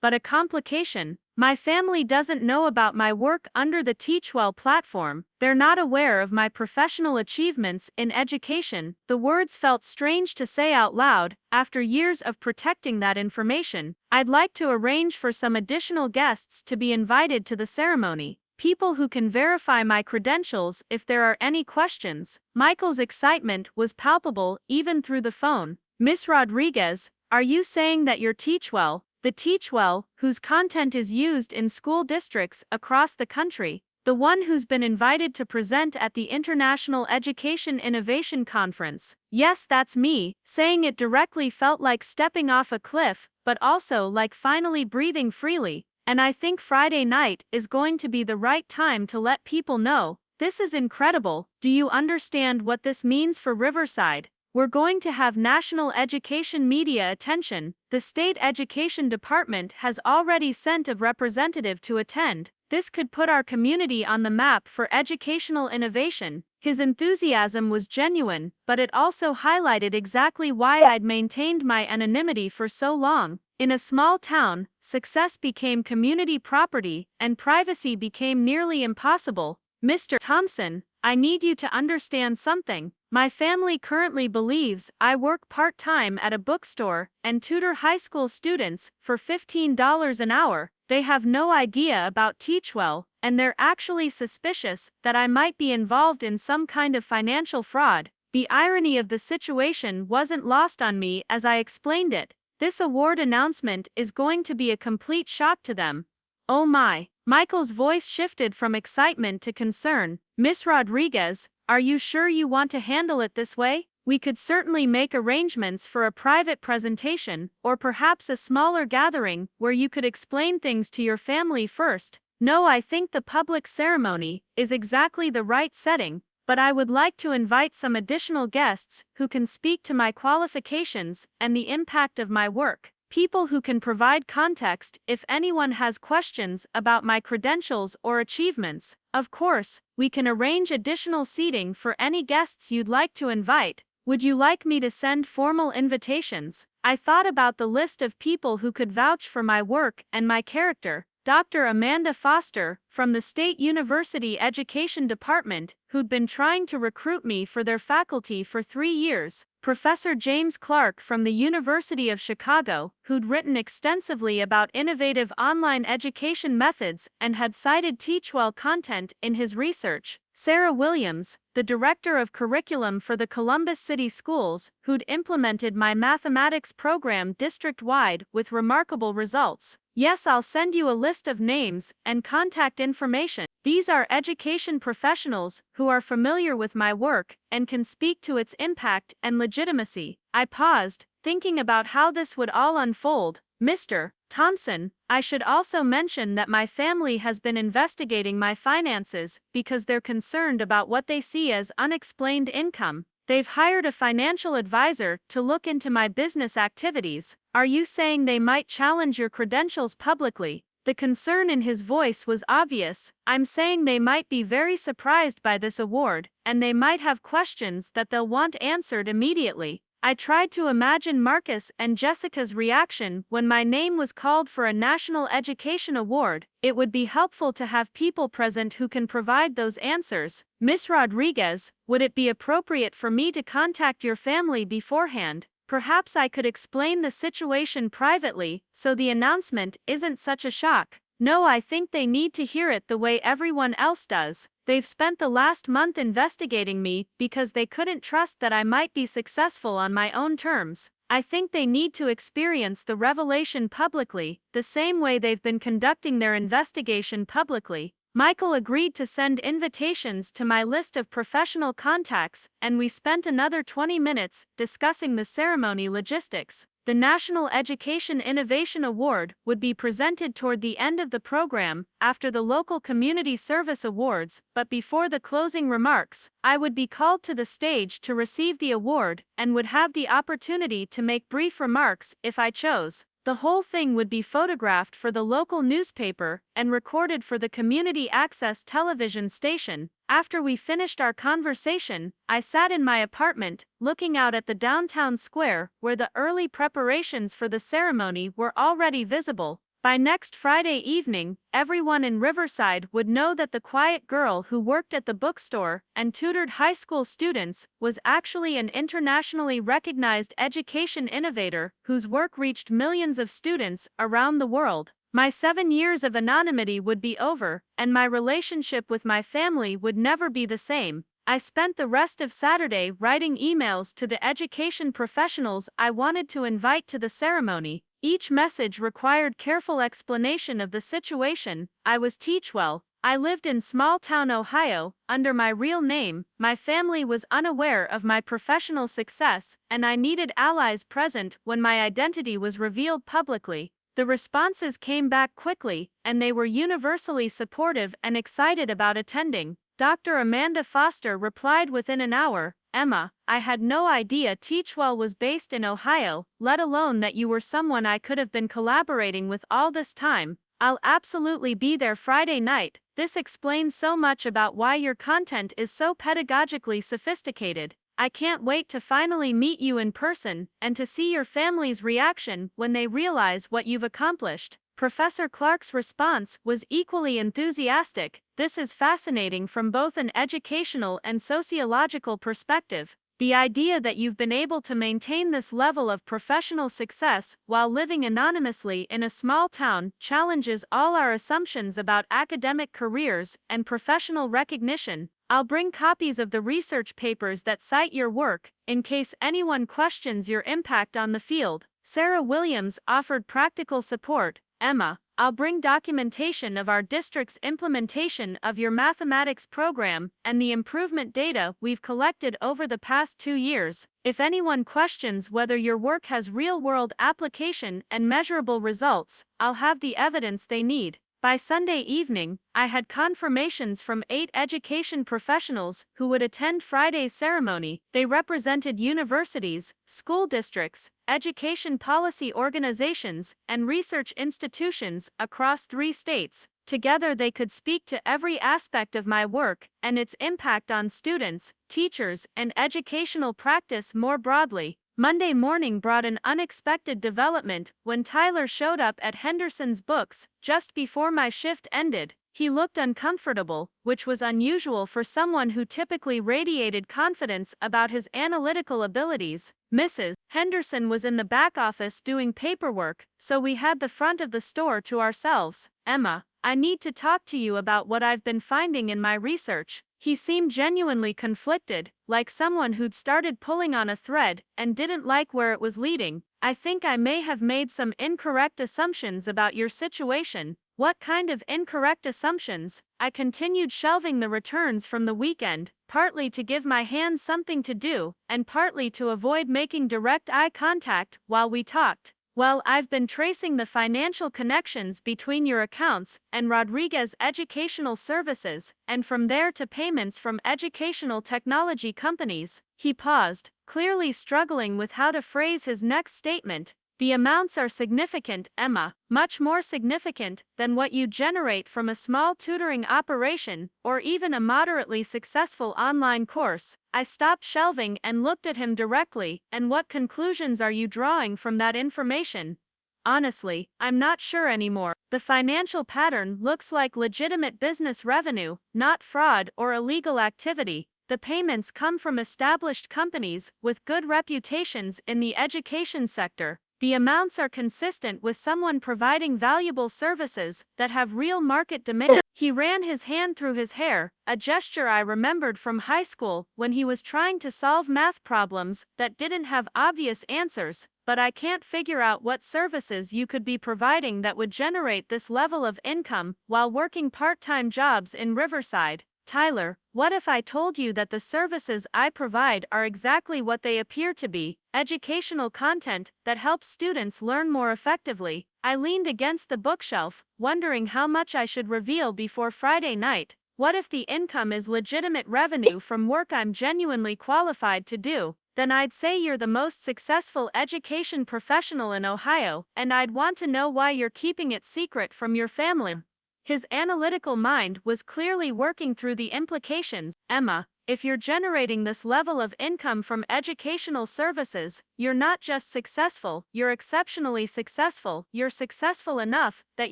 A: but a complication. My family doesn't know about my work under the Teachwell platform. They're not aware of my professional achievements in education. The words felt strange to say out loud. After years of protecting that information, I'd like to arrange for some additional guests to be invited to the ceremony. People who can verify my credentials if there are any questions. Michael's excitement was palpable even through the phone. Miss Rodriguez, are you saying that your Teachwell, the Teachwell, whose content is used in school districts across the country, the one who's been invited to present at the International Education Innovation Conference? Yes, that's me. Saying it directly felt like stepping off a cliff, but also like finally breathing freely. And I think Friday night is going to be the right time to let people know. This is incredible. Do you understand what this means for Riverside? We're going to have national education media attention. The state education department has already sent a representative to attend. This could put our community on the map for educational innovation. His enthusiasm was genuine, but it also highlighted exactly why I'd maintained my anonymity for so long. In a small town, success became community property, and privacy became nearly impossible. Mr. Thompson, I need you to understand something. My family currently believes I work part-time at a bookstore and tutor high school students for $15 an hour. They have no idea about Teachwell, and they're actually suspicious that I might be involved in some kind of financial fraud. The irony of the situation wasn't lost on me as I explained it. This award announcement is going to be a complete shock to them. Oh my. Michael's voice shifted from excitement to concern. Miss Rodriguez, are you sure you want to handle it this way? We could certainly make arrangements for a private presentation, or perhaps a smaller gathering where you could explain things to your family first. No, I think the public ceremony is exactly the right setting, but I would like to invite some additional guests who can speak to my qualifications and the impact of my work. People who can provide context if anyone has questions about my credentials or achievements. Of course, we can arrange additional seating for any guests you'd like to invite. Would you like me to send formal invitations? I thought about the list of people who could vouch for my work and my character. Dr. Amanda Foster, from the State University Education Department, who'd been trying to recruit me for their faculty for 3 years. Professor James Clark from the University of Chicago, who'd written extensively about innovative online education methods and had cited Teachwell content in his research. Sarah Williams, the director of curriculum for the Columbus City Schools, who'd implemented my mathematics program district-wide with remarkable results. Yes, I'll send you a list of names and contact information. These are education professionals who are familiar with my work and can speak to its impact and legitimacy. I paused, thinking about how this would all unfold. Mr. Thompson, I should also mention that my family has been investigating my finances because they're concerned about what they see as unexplained income. They've hired a financial advisor to look into my business activities. Are you saying they might challenge your credentials publicly? The concern in his voice was obvious. I'm saying they might be very surprised by this award, and they might have questions that they'll want answered immediately. I tried to imagine Marcus and Jessica's reaction when my name was called for a National Education Award. It would be helpful to have people present who can provide those answers. Miss Rodriguez, would it be appropriate for me to contact your family beforehand? Perhaps I could explain the situation privately, so the announcement isn't such a shock. No, I think they need to hear it the way everyone else does. They've spent the last month investigating me because they couldn't trust that I might be successful on my own terms. I think they need to experience the revelation publicly, the same way they've been conducting their investigation publicly. Michael agreed to send invitations to my list of professional contacts, and we spent another 20 minutes discussing the ceremony logistics. The National Education Innovation Award would be presented toward the end of the program, after the local community service awards, but before the closing remarks. I would be called to the stage to receive the award and would have the opportunity to make brief remarks if I chose. The whole thing would be photographed for the local newspaper and recorded for the community access television station. After we finished our conversation, I sat in my apartment, looking out at the downtown square where the early preparations for the ceremony were already visible. By next Friday evening, everyone in Riverside would know that the quiet girl who worked at the bookstore and tutored high school students was actually an internationally recognized education innovator whose work reached millions of students around the world. My 7 years of anonymity would be over, and my relationship with my family would never be the same. I spent the rest of Saturday writing emails to the education professionals I wanted to invite to the ceremony. Each message required careful explanation of the situation. I was Teachwell. I lived in small-town Ohio, under my real name. My family was unaware of my professional success, and I needed allies present when my identity was revealed publicly. The responses came back quickly, and they were universally supportive and excited about attending. Dr. Amanda Foster replied within an hour, "Emma, I had no idea Teachwell was based in Ohio, let alone that you were someone I could have been collaborating with all this time. I'll absolutely be there Friday night. This explains so much about why your content is so pedagogically sophisticated. I can't wait to finally meet you in person and to see your family's reaction when they realize what you've accomplished." Professor Clark's response was equally enthusiastic. "This is fascinating from both an educational and sociological perspective. The idea that you've been able to maintain this level of professional success while living anonymously in a small town challenges all our assumptions about academic careers and professional recognition. I'll bring copies of the research papers that cite your work, in case anyone questions your impact on the field." Sarah Williams offered practical support. "Emma, I'll bring documentation of our district's implementation of your mathematics program and the improvement data we've collected over the past 2 years. If anyone questions whether your work has real-world application and measurable results, I'll have the evidence they need." By Sunday evening, I had confirmations from 8 education professionals who would attend Friday's ceremony. They represented universities, school districts, education policy organizations, and research institutions across 3 states. Together they could speak to every aspect of my work and its impact on students, teachers, and educational practice more broadly. Monday morning brought an unexpected development when Tyler showed up at Henderson's Books just before my shift ended. He looked uncomfortable, which was unusual for someone who typically radiated confidence about his analytical abilities. Mrs. Henderson was in the back office doing paperwork, so we had the front of the store to ourselves. "Emma, I need to talk to you about what I've been finding in my research." He seemed genuinely conflicted, like someone who'd started pulling on a thread and didn't like where it was leading. "I think I may have made some incorrect assumptions about your situation." "What kind of incorrect assumptions?" I continued shelving the returns from the weekend, partly to give my hands something to do, and partly to avoid making direct eye contact while we talked. "Well, I've been tracing the financial connections between your accounts and Rodriguez Educational Services, and from there to payments from educational technology companies." He paused, clearly struggling with how to phrase his next statement. "The amounts are significant, Emma, much more significant than what you generate from a small tutoring operation or even a moderately successful online course." I stopped shelving and looked at him directly. "And what conclusions are you drawing from that information?" "Honestly, I'm not sure anymore. The financial pattern looks like legitimate business revenue, not fraud or illegal activity. The payments come from established companies with good reputations in the education sector. The amounts are consistent with someone providing valuable services that have real market demand." He ran his hand through his hair, a gesture I remembered from high school when he was trying to solve math problems that didn't have obvious answers. "But I can't figure out what services you could be providing that would generate this level of income while working part-time jobs in Riverside." "Tyler, what if I told you that the services I provide are exactly what they appear to be, educational content that helps students learn more effectively?" I leaned against the bookshelf, wondering how much I should reveal before Friday night. What if the income is legitimate revenue from work I'm genuinely qualified to do? Then I'd say you're the most successful education professional in Ohio, and I'd want to know why you're keeping it secret from your family. His analytical mind was clearly working through the implications. Emma, if you're generating this level of income from educational services, you're not just successful, you're exceptionally successful. You're successful enough that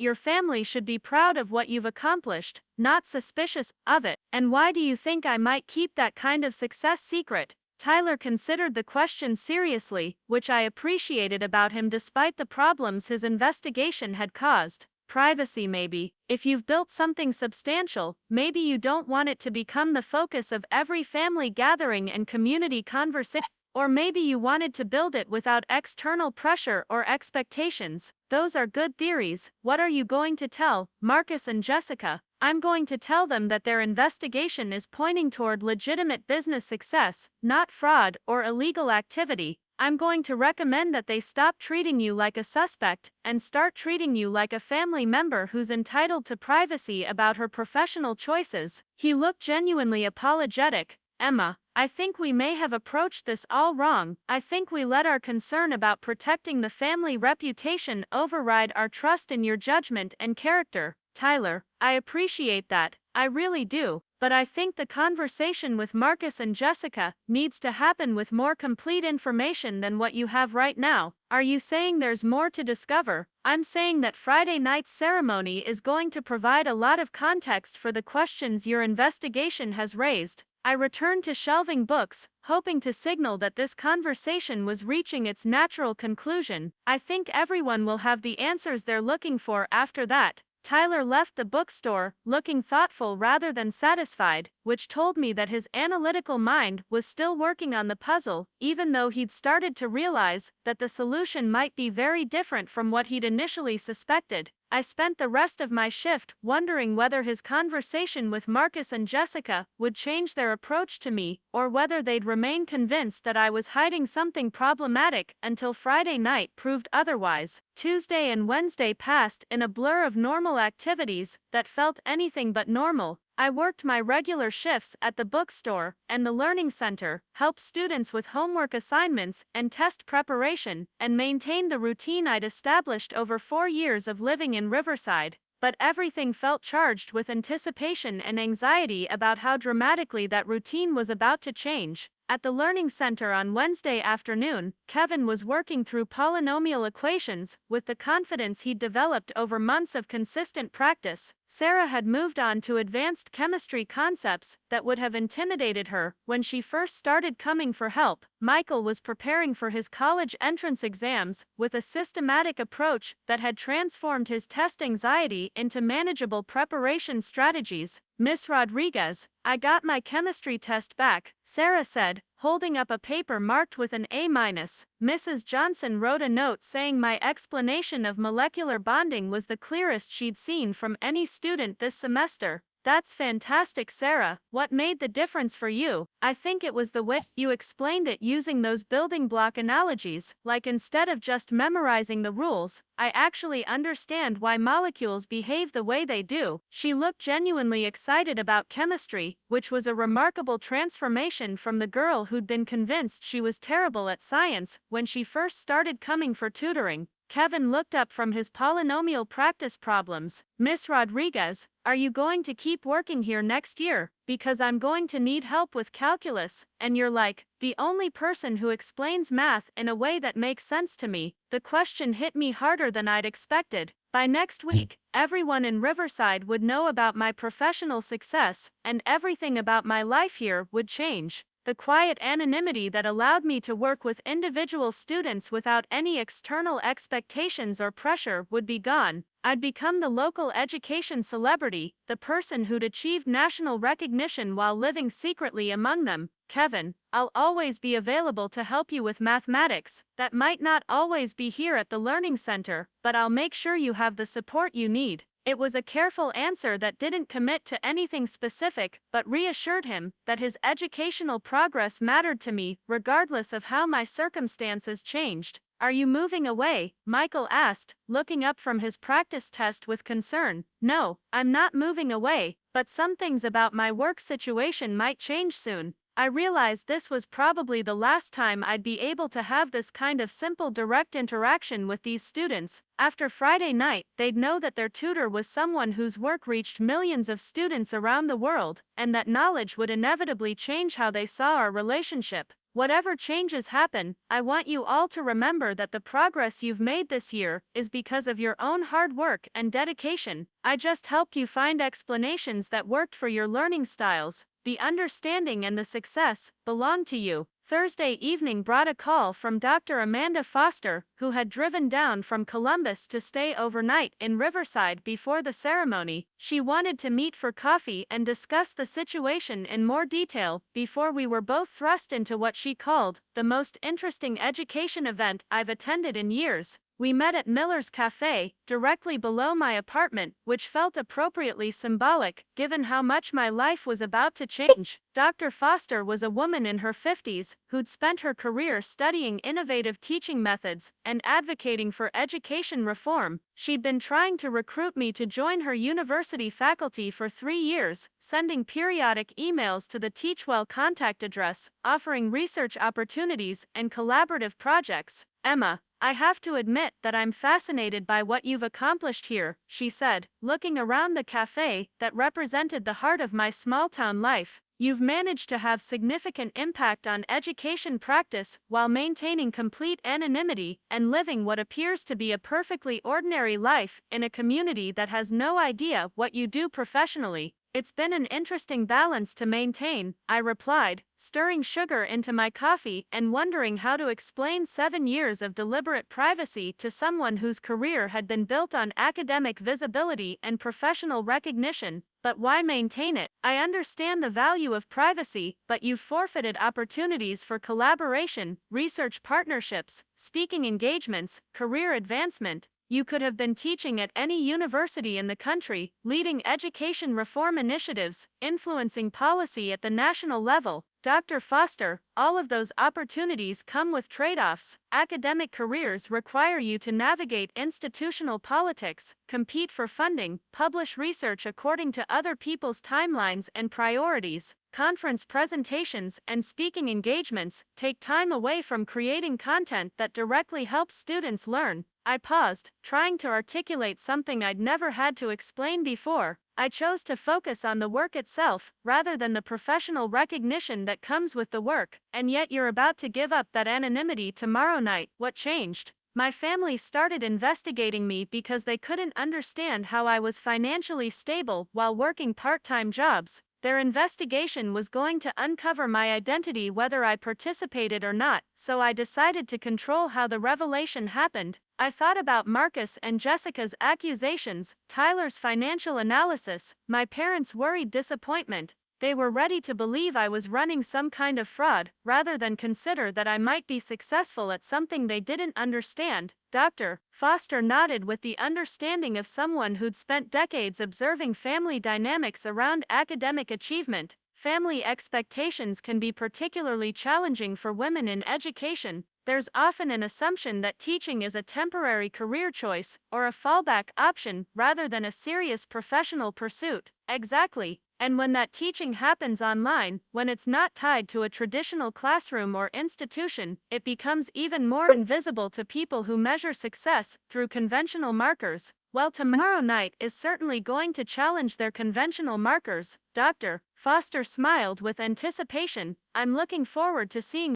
A: your family should be proud of what you've accomplished, not suspicious of it. And why do you think I might keep that kind of success secret? Tyler considered the question seriously, which I appreciated about him despite the problems his investigation had caused. Privacy, maybe. If you've built something substantial, maybe you don't want it to become the focus of every family gathering and community conversation. Or maybe you wanted to build it without external pressure or expectations. Those are good theories. What are you going to tell Marcus and Jessica? I'm going to tell them that their investigation is pointing toward legitimate business success, not fraud or illegal activity. I'm going to recommend that they stop treating you like a suspect and start treating you like a family member who's entitled to privacy about her professional choices. He looked genuinely apologetic. Emma, I think we may have approached this all wrong. I think we let our concern about protecting the family reputation override our trust in your judgment and character. Tyler, I appreciate that, I really do, but I think the conversation with Marcus and Jessica needs to happen with more complete information than what you have right now. Are you saying there's more to discover? I'm saying that Friday night's ceremony is going to provide a lot of context for the questions your investigation has raised. I returned to shelving books, hoping to signal that this conversation was reaching its natural conclusion. I think everyone will have the answers they're looking for after that. Tyler left the bookstore, looking thoughtful rather than satisfied, which told me that his analytical mind was still working on the puzzle, even though he'd started to realize that the solution might be very different from what he'd initially suspected. I spent the rest of my shift wondering whether his conversation with Marcus and Jessica would change their approach to me, or whether they'd remain convinced that I was hiding something problematic until Friday night proved otherwise. Tuesday and Wednesday passed in a blur of normal activities that felt anything but normal. I worked my regular shifts at the bookstore and the learning center, helped students with homework assignments and test preparation, and maintained the routine I'd established over 4 years of living in Riverside. But everything felt charged with anticipation and anxiety about how dramatically that routine was about to change. At the learning center on Wednesday afternoon, Kevin was working through polynomial equations with the confidence he'd developed over months of consistent practice. Sarah had moved on to advanced chemistry concepts that would have intimidated her when she first started coming for help. Michael was preparing for his college entrance exams with a systematic approach that had transformed his test anxiety into manageable preparation strategies. Miss Rodriguez, I got my chemistry test back, Sarah said, holding up a paper marked with an A-. Mrs. Johnson wrote a note saying my explanation of molecular bonding was the clearest she'd seen from any student this semester. That's fantastic, Sarah. What made the difference for you? I think it was the way you explained it using those building block analogies, like instead of just memorizing the rules, I actually understand why molecules behave the way they do. She looked genuinely excited about chemistry, which was a remarkable transformation from the girl who'd been convinced she was terrible at science when she first started coming for tutoring. Kevin looked up from his polynomial practice problems. Miss Rodriguez, are you going to keep working here next year? Because I'm going to need help with calculus, and you're like, the only person who explains math in a way that makes sense to me. The question hit me harder than I'd expected. By next week, everyone in Riverside would know about my professional success, and everything about my life here would change. The quiet anonymity that allowed me to work with individual students without any external expectations or pressure would be gone. I'd become the local education celebrity, the person who'd achieved national recognition while living secretly among them. Kevin, I'll always be available to help you with mathematics. That might not always be here at the Learning Center, but I'll make sure you have the support you need. It was a careful answer that didn't commit to anything specific, but reassured him that his educational progress mattered to me, regardless of how my circumstances changed. Are you moving away? Michael asked, looking up from his practice test with concern. No, I'm not moving away, but some things about my work situation might change soon. I realized this was probably the last time I'd be able to have this kind of simple direct interaction with these students. After Friday night, they'd know that their tutor was someone whose work reached millions of students around the world, and that knowledge would inevitably change how they saw our relationship. Whatever changes happen, I want you all to remember that the progress you've made this year is because of your own hard work and dedication. I just helped you find explanations that worked for your learning styles. The understanding and the success belong to you. Thursday evening brought a call from Dr. Amanda Foster, who had driven down from Columbus to stay overnight in Riverside before the ceremony. She wanted to meet for coffee and discuss the situation in more detail before we were both thrust into what she called the most interesting education event I've attended in years. We met at Miller's Cafe, directly below my apartment, which felt appropriately symbolic, given how much my life was about to change. Dr. Foster was a woman in her 50s, who'd spent her career studying innovative teaching methods and advocating for education reform. She'd been trying to recruit me to join her university faculty for 3 years, sending periodic emails to the Teachwell contact address, offering research opportunities and collaborative projects. Emma, I have to admit that I'm fascinated by what you've accomplished here, she said, looking around the cafe that represented the heart of my small-town life. You've managed to have significant impact on education practice while maintaining complete anonymity and living what appears to be a perfectly ordinary life in a community that has no idea what you do professionally. It's been an interesting balance to maintain, I replied, stirring sugar into my coffee and wondering how to explain 7 years of deliberate privacy to someone whose career had been built on academic visibility and professional recognition. But why maintain it? I understand the value of privacy, but you've forfeited opportunities for collaboration, research partnerships, speaking engagements, career advancement. You could have been teaching at any university in the country, leading education reform initiatives, influencing policy at the national level. Dr. Foster, all of those opportunities come with trade-offs. Academic careers require you to navigate institutional politics, compete for funding, publish research according to other people's timelines and priorities. Conference presentations and speaking engagements take time away from creating content that directly helps students learn. I paused, trying to articulate something I'd never had to explain before. I chose to focus on the work itself, rather than the professional recognition that comes with the work. And yet you're about to give up that anonymity tomorrow night. What changed? My family started investigating me because they couldn't understand how I was financially stable while working part-time jobs. Their investigation was going to uncover my identity whether I participated or not, so I decided to control how the revelation happened. I thought about Marcus and Jessica's accusations, Tyler's financial analysis, my parents' worried disappointment. They were ready to believe I was running some kind of fraud, rather than consider that I might be successful at something they didn't understand. Dr. Foster nodded with the understanding of someone who'd spent decades observing family dynamics around academic achievement. Family expectations can be particularly challenging for women in education. There's often an assumption that teaching is a temporary career choice, or a fallback option, rather than a serious professional pursuit. Exactly. And when that teaching happens online, when it's not tied to a traditional classroom or institution, it becomes even more invisible to people who measure success through conventional markers. Well, tomorrow night is certainly going to challenge their conventional markers. Dr. Foster smiled with anticipation. I'm looking forward to seeing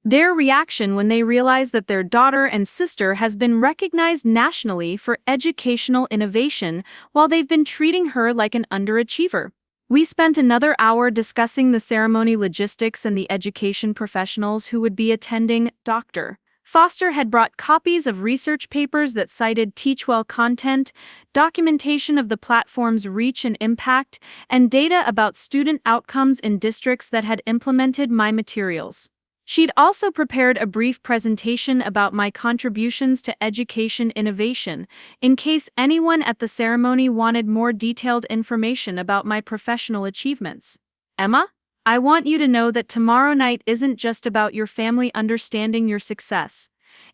C: their reaction when they realize that their daughter and sister has been recognized nationally for educational innovation while they've been treating her like an underachiever. We spent another hour discussing the ceremony logistics and the education professionals who would be attending. Dr. Foster had brought copies of research papers that cited Teachwell content, documentation of the platform's reach and impact, and data about student outcomes in districts that had implemented my materials. She'd also prepared a brief presentation about my contributions to education innovation, in case anyone at the ceremony wanted more detailed information about my professional achievements. Emma, I want you to know that tomorrow night isn't just about your family understanding your success.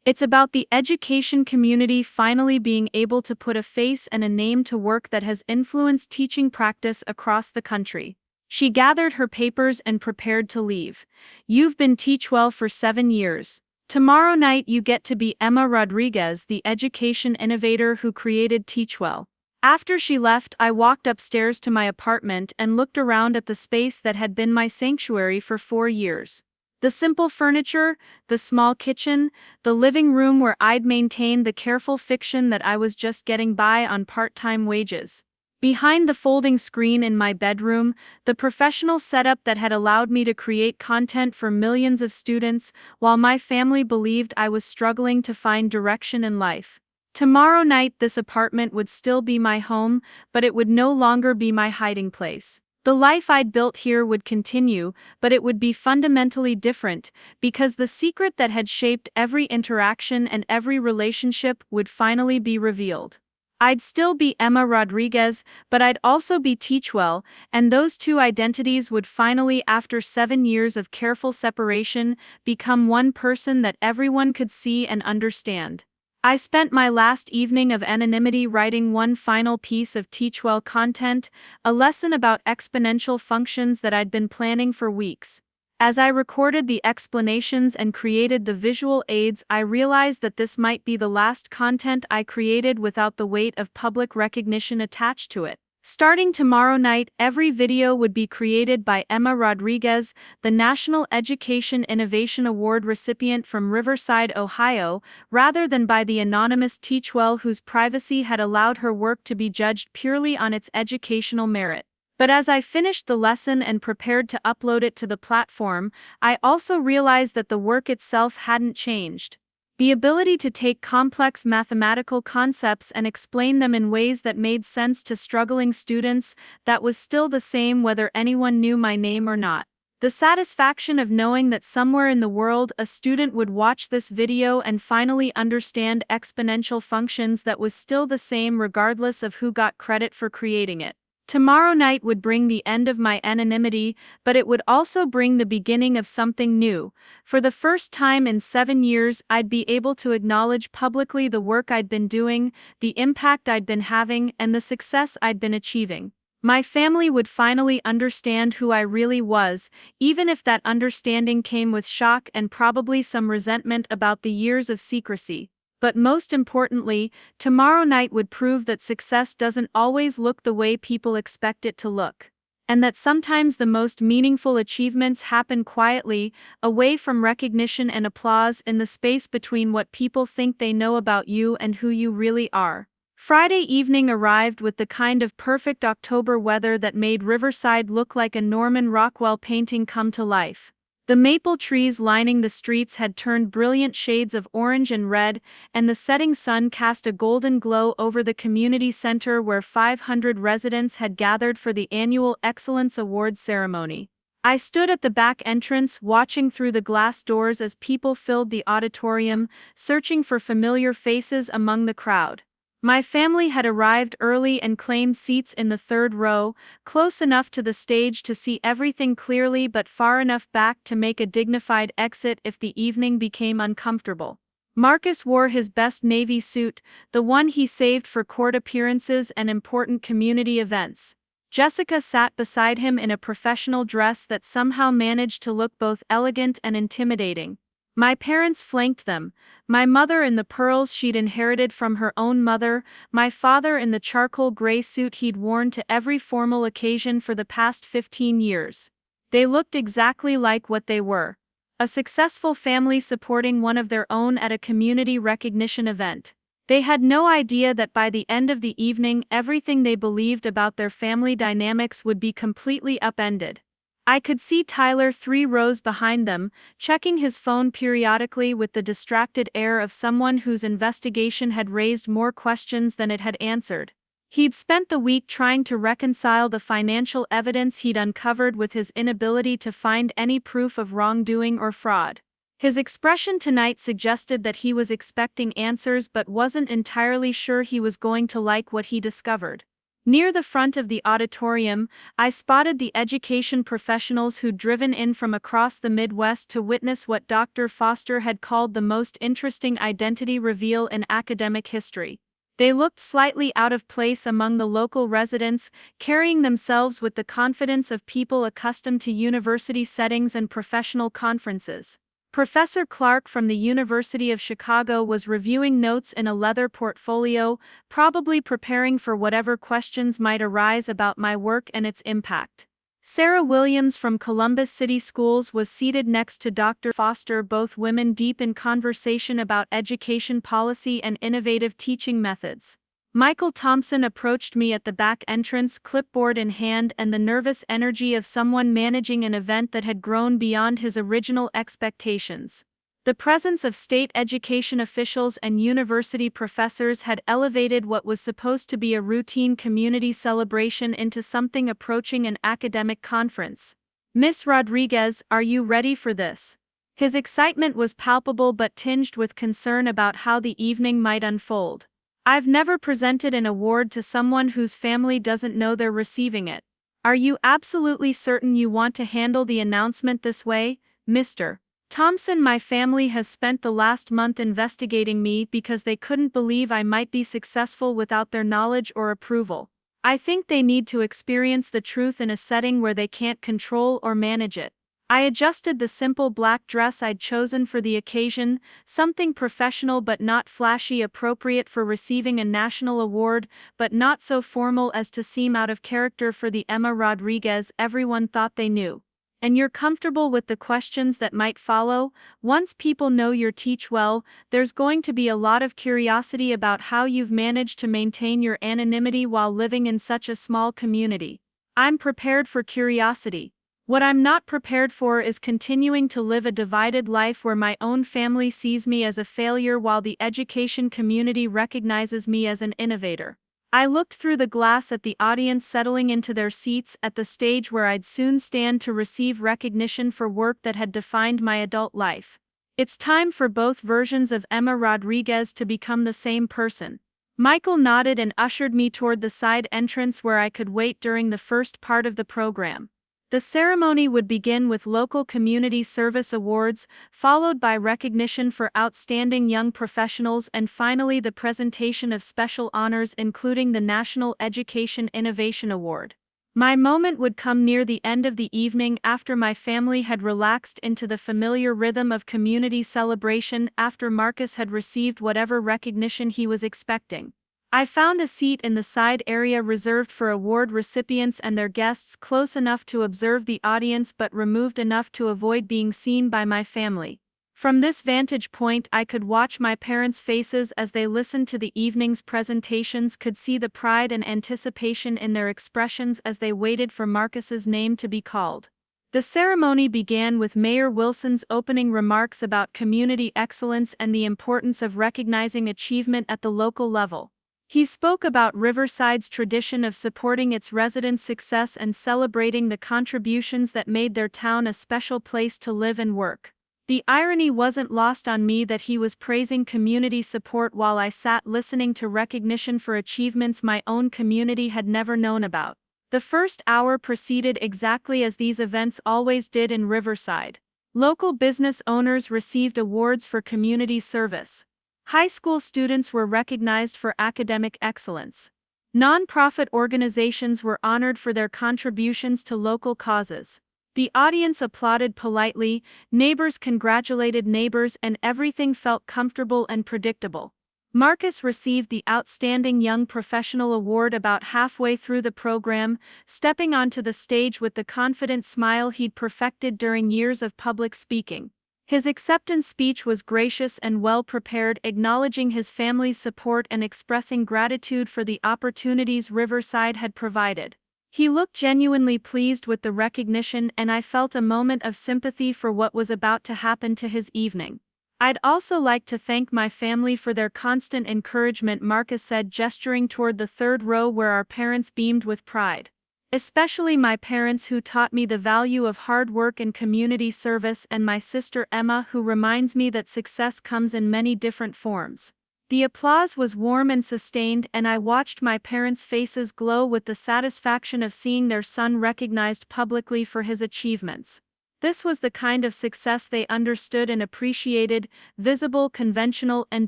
C: It's about the education community finally being able to put a face and a name to work that has influenced teaching practice across the country. She gathered her papers and prepared to leave. "You've been Teachwell for 7 years. Tomorrow night you get to be Emma Rodriguez, the education innovator who created Teachwell." After she left, I walked upstairs to my apartment and looked around at the space that had been my sanctuary for 4 years. The simple furniture, the small kitchen, the living room where I'd maintained the careful fiction that I was just getting by on part-time wages. Behind the folding screen in my bedroom, the professional setup that had allowed me to create content for millions of students, while my family believed I was struggling to find direction in life. Tomorrow night this apartment would still be my home, but it would no longer be my hiding place. The life I'd built here would continue, but it would be fundamentally different, because the secret that had shaped every interaction and every relationship would finally be revealed. I'd still be Emma Rodriguez, but I'd also be Teachwell, and those two identities would finally, after 7 years of careful separation, become one person that everyone could see and understand. I spent my last evening of anonymity writing one final piece of Teachwell content, a lesson about exponential functions that I'd been planning for weeks. As I recorded the explanations and created the visual aids, I realized that this might be the last content I created without the weight of public recognition attached to it. Starting tomorrow night, every video would be created by Emma Rodriguez, the National Education Innovation Award recipient from Riverside, Ohio, rather than by the anonymous Teachwell whose privacy had allowed her work to be judged purely on its educational merit. But as I finished the lesson and prepared to upload it to the platform, I also realized that the work itself hadn't changed. The ability to take complex mathematical concepts and explain them in ways that made sense to struggling students, that was still the same whether anyone knew my name or not. The satisfaction of knowing that somewhere in the world a student would watch this video and finally understand exponential functions, that was still the same regardless of who got credit for creating it. Tomorrow night would bring the end of my anonymity, but it would also bring the beginning of something new. For the first time in 7 years, I'd be able to acknowledge publicly the work I'd been doing, the impact I'd been having, and the success I'd been achieving. My family would finally understand who I really was, even if that understanding came with shock and probably some resentment about the years of secrecy. But most importantly, tomorrow night would prove that success doesn't always look the way people expect it to look. And that sometimes the most meaningful achievements happen quietly, away from recognition and applause, in the space between what people think they know about you and who you really are. Friday evening arrived with the kind of perfect October weather that made Riverside look like a Norman Rockwell painting come to life. The maple trees lining the streets had turned brilliant shades of orange and red, and the setting sun cast a golden glow over the community center where 500 residents had gathered for the annual Excellence Awards ceremony. I stood at the back entrance, watching through the glass doors as people filled the auditorium, searching for familiar faces among the crowd. My family had arrived early and claimed seats in the third row, close enough to the stage to see everything clearly but far enough back to make a dignified exit if the evening became uncomfortable. Marcus wore his best navy suit, the one he saved for court appearances and important community events. Jessica sat beside him in a professional dress that somehow managed to look both elegant and intimidating. My parents flanked them, my mother in the pearls she'd inherited from her own mother, my father in the charcoal gray suit he'd worn to every formal occasion for the past 15 years. They looked exactly like what they were: a successful family supporting one of their own at a community recognition event. They had no idea that by the end of the evening everything they believed about their family dynamics would be completely upended. I could see Tyler 3 rows behind them, checking his phone periodically with the distracted air of someone whose investigation had raised more questions than it had answered. He'd spent the week trying to reconcile the financial evidence he'd uncovered with his inability to find any proof of wrongdoing or fraud. His expression tonight suggested that he was expecting answers but wasn't entirely sure he was going to like what he discovered. Near the front of the auditorium, I spotted the education professionals who'd driven in from across the Midwest to witness what Dr. Foster had called the most interesting identity reveal in academic history. They looked slightly out of place among the local residents, carrying themselves with the confidence of people accustomed to university settings and professional conferences. Professor Clark from the University of Chicago was reviewing notes in a leather portfolio, probably preparing for whatever questions might arise about my work and its impact. Sarah Williams from Columbus City Schools was seated next to Dr. Foster, both women deep in conversation about education policy and innovative teaching methods. Michael Thompson approached me at the back entrance, clipboard in hand and the nervous energy of someone managing an event that had grown beyond his original expectations. The presence of state education officials and university professors had elevated what was supposed to be a routine community celebration into something approaching an academic conference. "Miss Rodriguez, are you ready for this?" His excitement was palpable but tinged with concern about how the evening might unfold. "I've never presented an award to someone whose family doesn't know they're receiving it. Are you absolutely certain you want to handle the announcement this way, Mr. Thompson? My family has spent the last month investigating me because they couldn't believe I might be successful without their knowledge or approval. I think they need to experience the truth in a setting where they can't control or manage it." I adjusted the simple black dress I'd chosen for the occasion, something professional but not flashy, appropriate for receiving a national award, but not so formal as to seem out of character for the Emma Rodriguez everyone thought they knew. "And you're comfortable with the questions that might follow? Once people know you teach well, there's going to be a lot of curiosity about how you've managed to maintain your anonymity while living in such a small community." I'm prepared for curiosity. What I'm not prepared for is continuing to live a divided life where my own family sees me as a failure while the education community recognizes me as an innovator. I looked through the glass at the audience settling into their seats at the stage where I'd soon stand to receive recognition for work that had defined my adult life. It's time for both versions of Emma Rodriguez to become the same person. Michael nodded and ushered me toward the side entrance where I could wait during the first part of the program. The ceremony would begin with local community service awards, followed by recognition for outstanding young professionals, and finally the presentation of special honors including the National Education Innovation Award. My moment would come near the end of the evening after my family had relaxed into the familiar rhythm of community celebration after Marcus had received whatever recognition he was expecting. I found a seat in the side area reserved for award recipients and their guests, close enough to observe the audience but removed enough to avoid being seen by my family. From this vantage point I could watch my parents' faces as they listened to the evening's presentations, could see the pride and anticipation in their expressions as they waited for Marcus's name to be called. The ceremony began with Mayor Wilson's opening remarks about community excellence and the importance of recognizing achievement at the local level. He spoke about Riverside's tradition of supporting its residents' success and celebrating the contributions that made their town a special place to live and work. The irony wasn't lost on me that he was praising community support while I sat listening to recognition for achievements my own community had never known about. The first hour proceeded exactly as these events always did in Riverside. Local business owners received awards for community service. High school students were recognized for academic excellence. Nonprofit organizations were honored for their contributions to local causes. The audience applauded politely, neighbors congratulated neighbors, and everything felt comfortable and predictable. Marcus received the Outstanding Young Professional Award about halfway through the program, stepping onto the stage with the confident smile he'd perfected during years of public speaking. His acceptance speech was gracious and well prepared, acknowledging his family's support and expressing gratitude for the opportunities Riverside had provided. He looked genuinely pleased with the recognition, and I felt a moment of sympathy for what was about to happen to his evening. "I'd also like to thank my family for their constant encouragement," Marcus said, gesturing toward the third row where our parents beamed with pride. "Especially my parents, who taught me the value of hard work and community service, and my sister Emma, who reminds me that success comes in many different forms." The applause was warm and sustained, and I watched my parents' faces glow with the satisfaction of seeing their son recognized publicly for his achievements. This was the kind of success they understood and appreciated, visible, conventional, and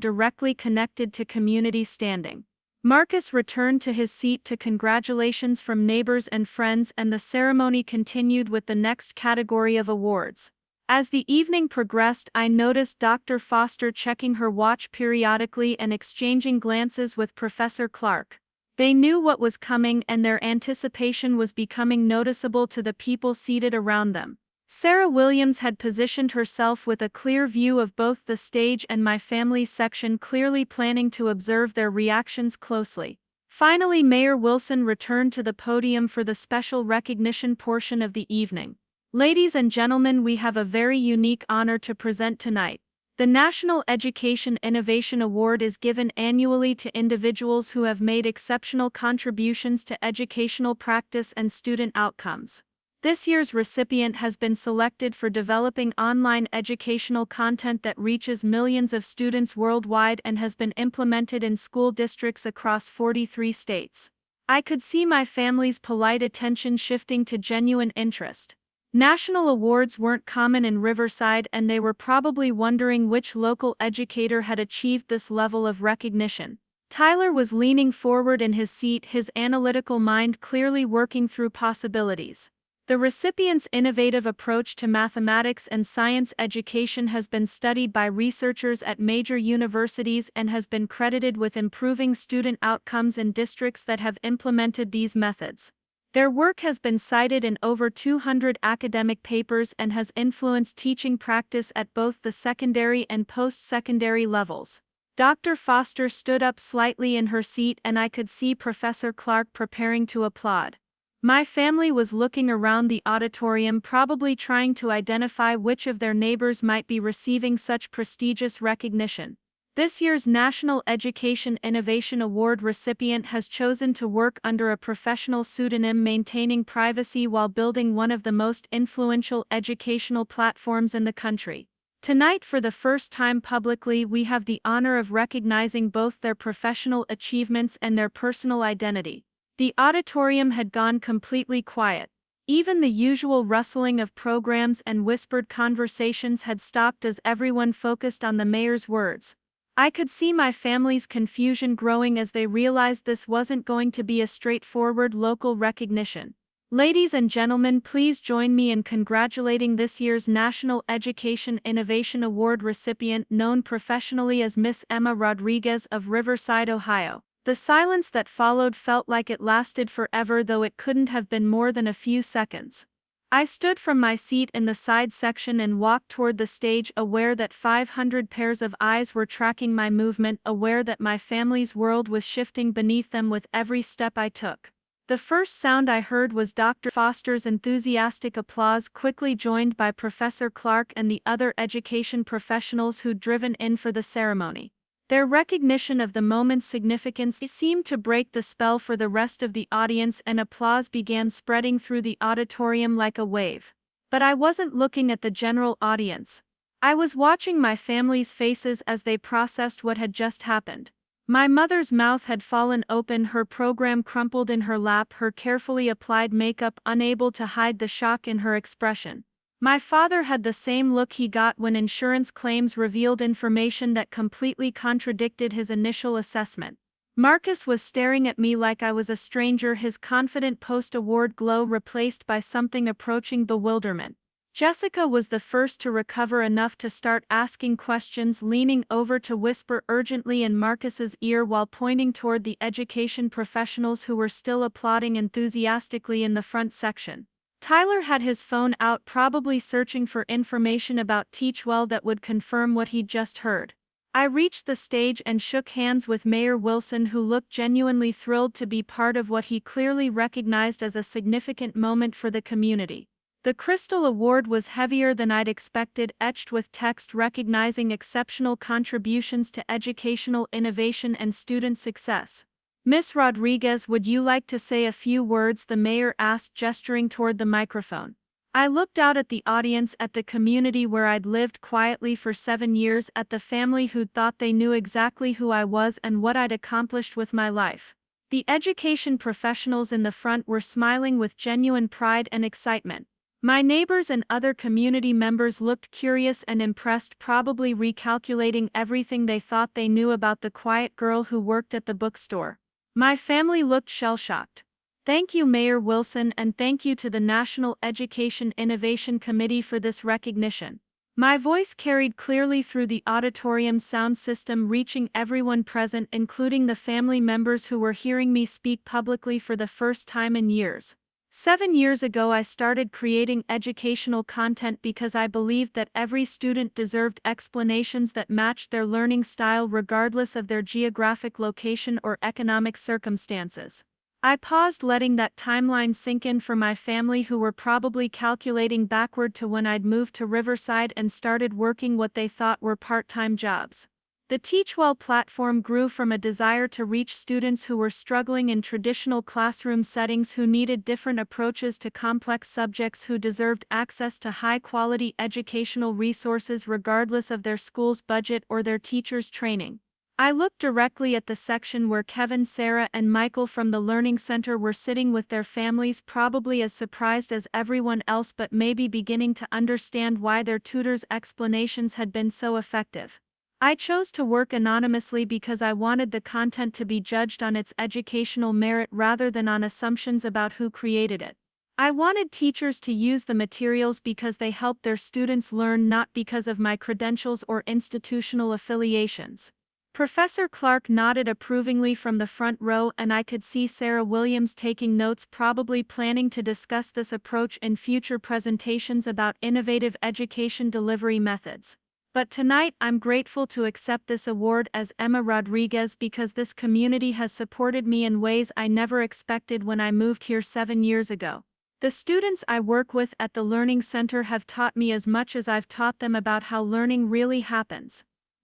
C: directly connected to community standing. Marcus returned to his seat to congratulations from neighbors and friends, and the ceremony continued with the next category of awards. As the evening progressed, I noticed Dr. Foster checking her watch periodically and exchanging glances with Professor Clark. They knew what was coming, and their anticipation was becoming noticeable to the people seated around them. Sarah Williams had positioned herself with a clear view of both the stage and my family's section, clearly planning to observe their reactions closely. Finally, Mayor Wilson returned to the podium for the special recognition portion of the evening. Ladies and gentlemen, we have a very unique honor to present tonight. The National Education Innovation Award is given annually to individuals who have made exceptional contributions to educational practice and student outcomes. This year's recipient has been selected for developing online educational content that reaches millions of students worldwide and has been implemented in school districts across 43 states. I could see my family's polite attention shifting to genuine interest. National awards weren't common in Riverside, and they were probably wondering which local educator had achieved this level of recognition. Tyler was leaning forward in his seat, his analytical mind clearly working through possibilities. The recipient's innovative approach to mathematics and science education has been studied by researchers at major universities and has been credited with improving student outcomes in districts that have implemented these methods. Their work has been cited in over 200 academic papers and has influenced teaching practice at both the secondary and post-secondary levels. Dr. Foster stood up slightly in her seat, and I could see Professor Clark preparing to applaud. My family was looking around the auditorium, probably trying to identify which of their neighbors might be receiving such prestigious recognition. This year's National Education Innovation Award recipient has chosen to work under a professional pseudonym, maintaining privacy while building one of the most influential educational platforms in the country. Tonight, for the first time publicly, we have the honor of recognizing both their professional achievements and their personal identity. The auditorium had gone completely quiet. Even the usual rustling of programs and whispered conversations had stopped as everyone focused on the mayor's words. I could see my family's confusion growing as they realized this wasn't going to be a straightforward local recognition. Ladies and gentlemen, please join me in congratulating this year's National Education Innovation Award recipient, known professionally as Miss Emma Rodriguez of Riverside, Ohio. The silence that followed felt like it lasted forever, though it couldn't have been more than a few seconds. I stood from my seat in the side section and walked toward the stage, aware that 500 pairs of eyes were tracking my movement, aware that my family's world was shifting beneath them with every step I took. The first sound I heard was Dr. Foster's enthusiastic applause, quickly joined by Professor Clark and the other education professionals who'd driven in for the ceremony. Their recognition of the moment's significance seemed to break the spell for the rest of the audience, and applause began spreading through the auditorium like a wave. But I wasn't looking at the general audience. I was watching my family's faces as they processed what had just happened. My mother's mouth had fallen open, her program crumpled in her lap, her carefully applied makeup unable to hide the shock in her expression. My father had the same look he got when insurance claims revealed information that completely contradicted his initial assessment. Marcus was staring at me like I was a stranger, his confident post-award glow replaced by something approaching bewilderment. Jessica was the first to recover enough to start asking questions, leaning over to whisper urgently in Marcus's ear while pointing toward the education professionals who were still applauding enthusiastically in the front section. Tyler had his phone out, probably searching for information about Teachwell that would confirm what he'd just heard. I reached the stage and shook hands with Mayor Wilson, who looked genuinely thrilled to be part of what he clearly recognized as a significant moment for the community. The Crystal Award was heavier than I'd expected, etched with text recognizing exceptional contributions to educational innovation and student success. Miss Rodriguez, would you like to say a few words? The mayor asked, gesturing toward the microphone. I looked out at the audience, at the community where I'd lived quietly for 7 years, at the family who'd thought they knew exactly who I was and what I'd accomplished with my life. The education professionals in the front were smiling with genuine pride and excitement. My neighbors and other community members looked curious and impressed, probably recalculating everything they thought they knew about the quiet girl who worked at the bookstore. My family looked shell-shocked. Thank you, Mayor Wilson, and thank you to the National Education Innovation Committee for this recognition. My voice carried clearly through the auditorium's sound system, reaching everyone present, including the family members who were hearing me speak publicly for the first time in years. 7 years ago, I started creating educational content because I believed that every student deserved explanations that matched their learning style regardless of their geographic location or economic circumstances. I paused, letting that timeline sink in for my family, who were probably calculating backward to when I'd moved to Riverside and started working what they thought were part-time jobs. The Teachwell platform grew from a desire to reach students who were struggling in traditional classroom settings, who needed different approaches to complex subjects, who deserved access to high-quality educational resources regardless of their school's budget or their teachers' training. I looked directly at the section where Kevin, Sarah, and Michael from the Learning Center were sitting with their families, probably as surprised as everyone else, but maybe beginning to understand why their tutors' explanations had been so effective. I chose to work anonymously because I wanted the content to be judged on its educational merit rather than on assumptions about who created it. I wanted teachers to use the materials because they helped their students learn, not because of my credentials or institutional affiliations. Professor Clark nodded approvingly from the front row, and I could see Sarah Williams taking notes, probably planning to discuss this approach in future presentations about innovative education delivery methods. But tonight, I'm grateful to accept this award as Emma Rodriguez because this community has supported me in ways I never expected when I moved here 7 years ago. The students I work with at the Learning Center have taught me as much as I've taught them about how learning really happens.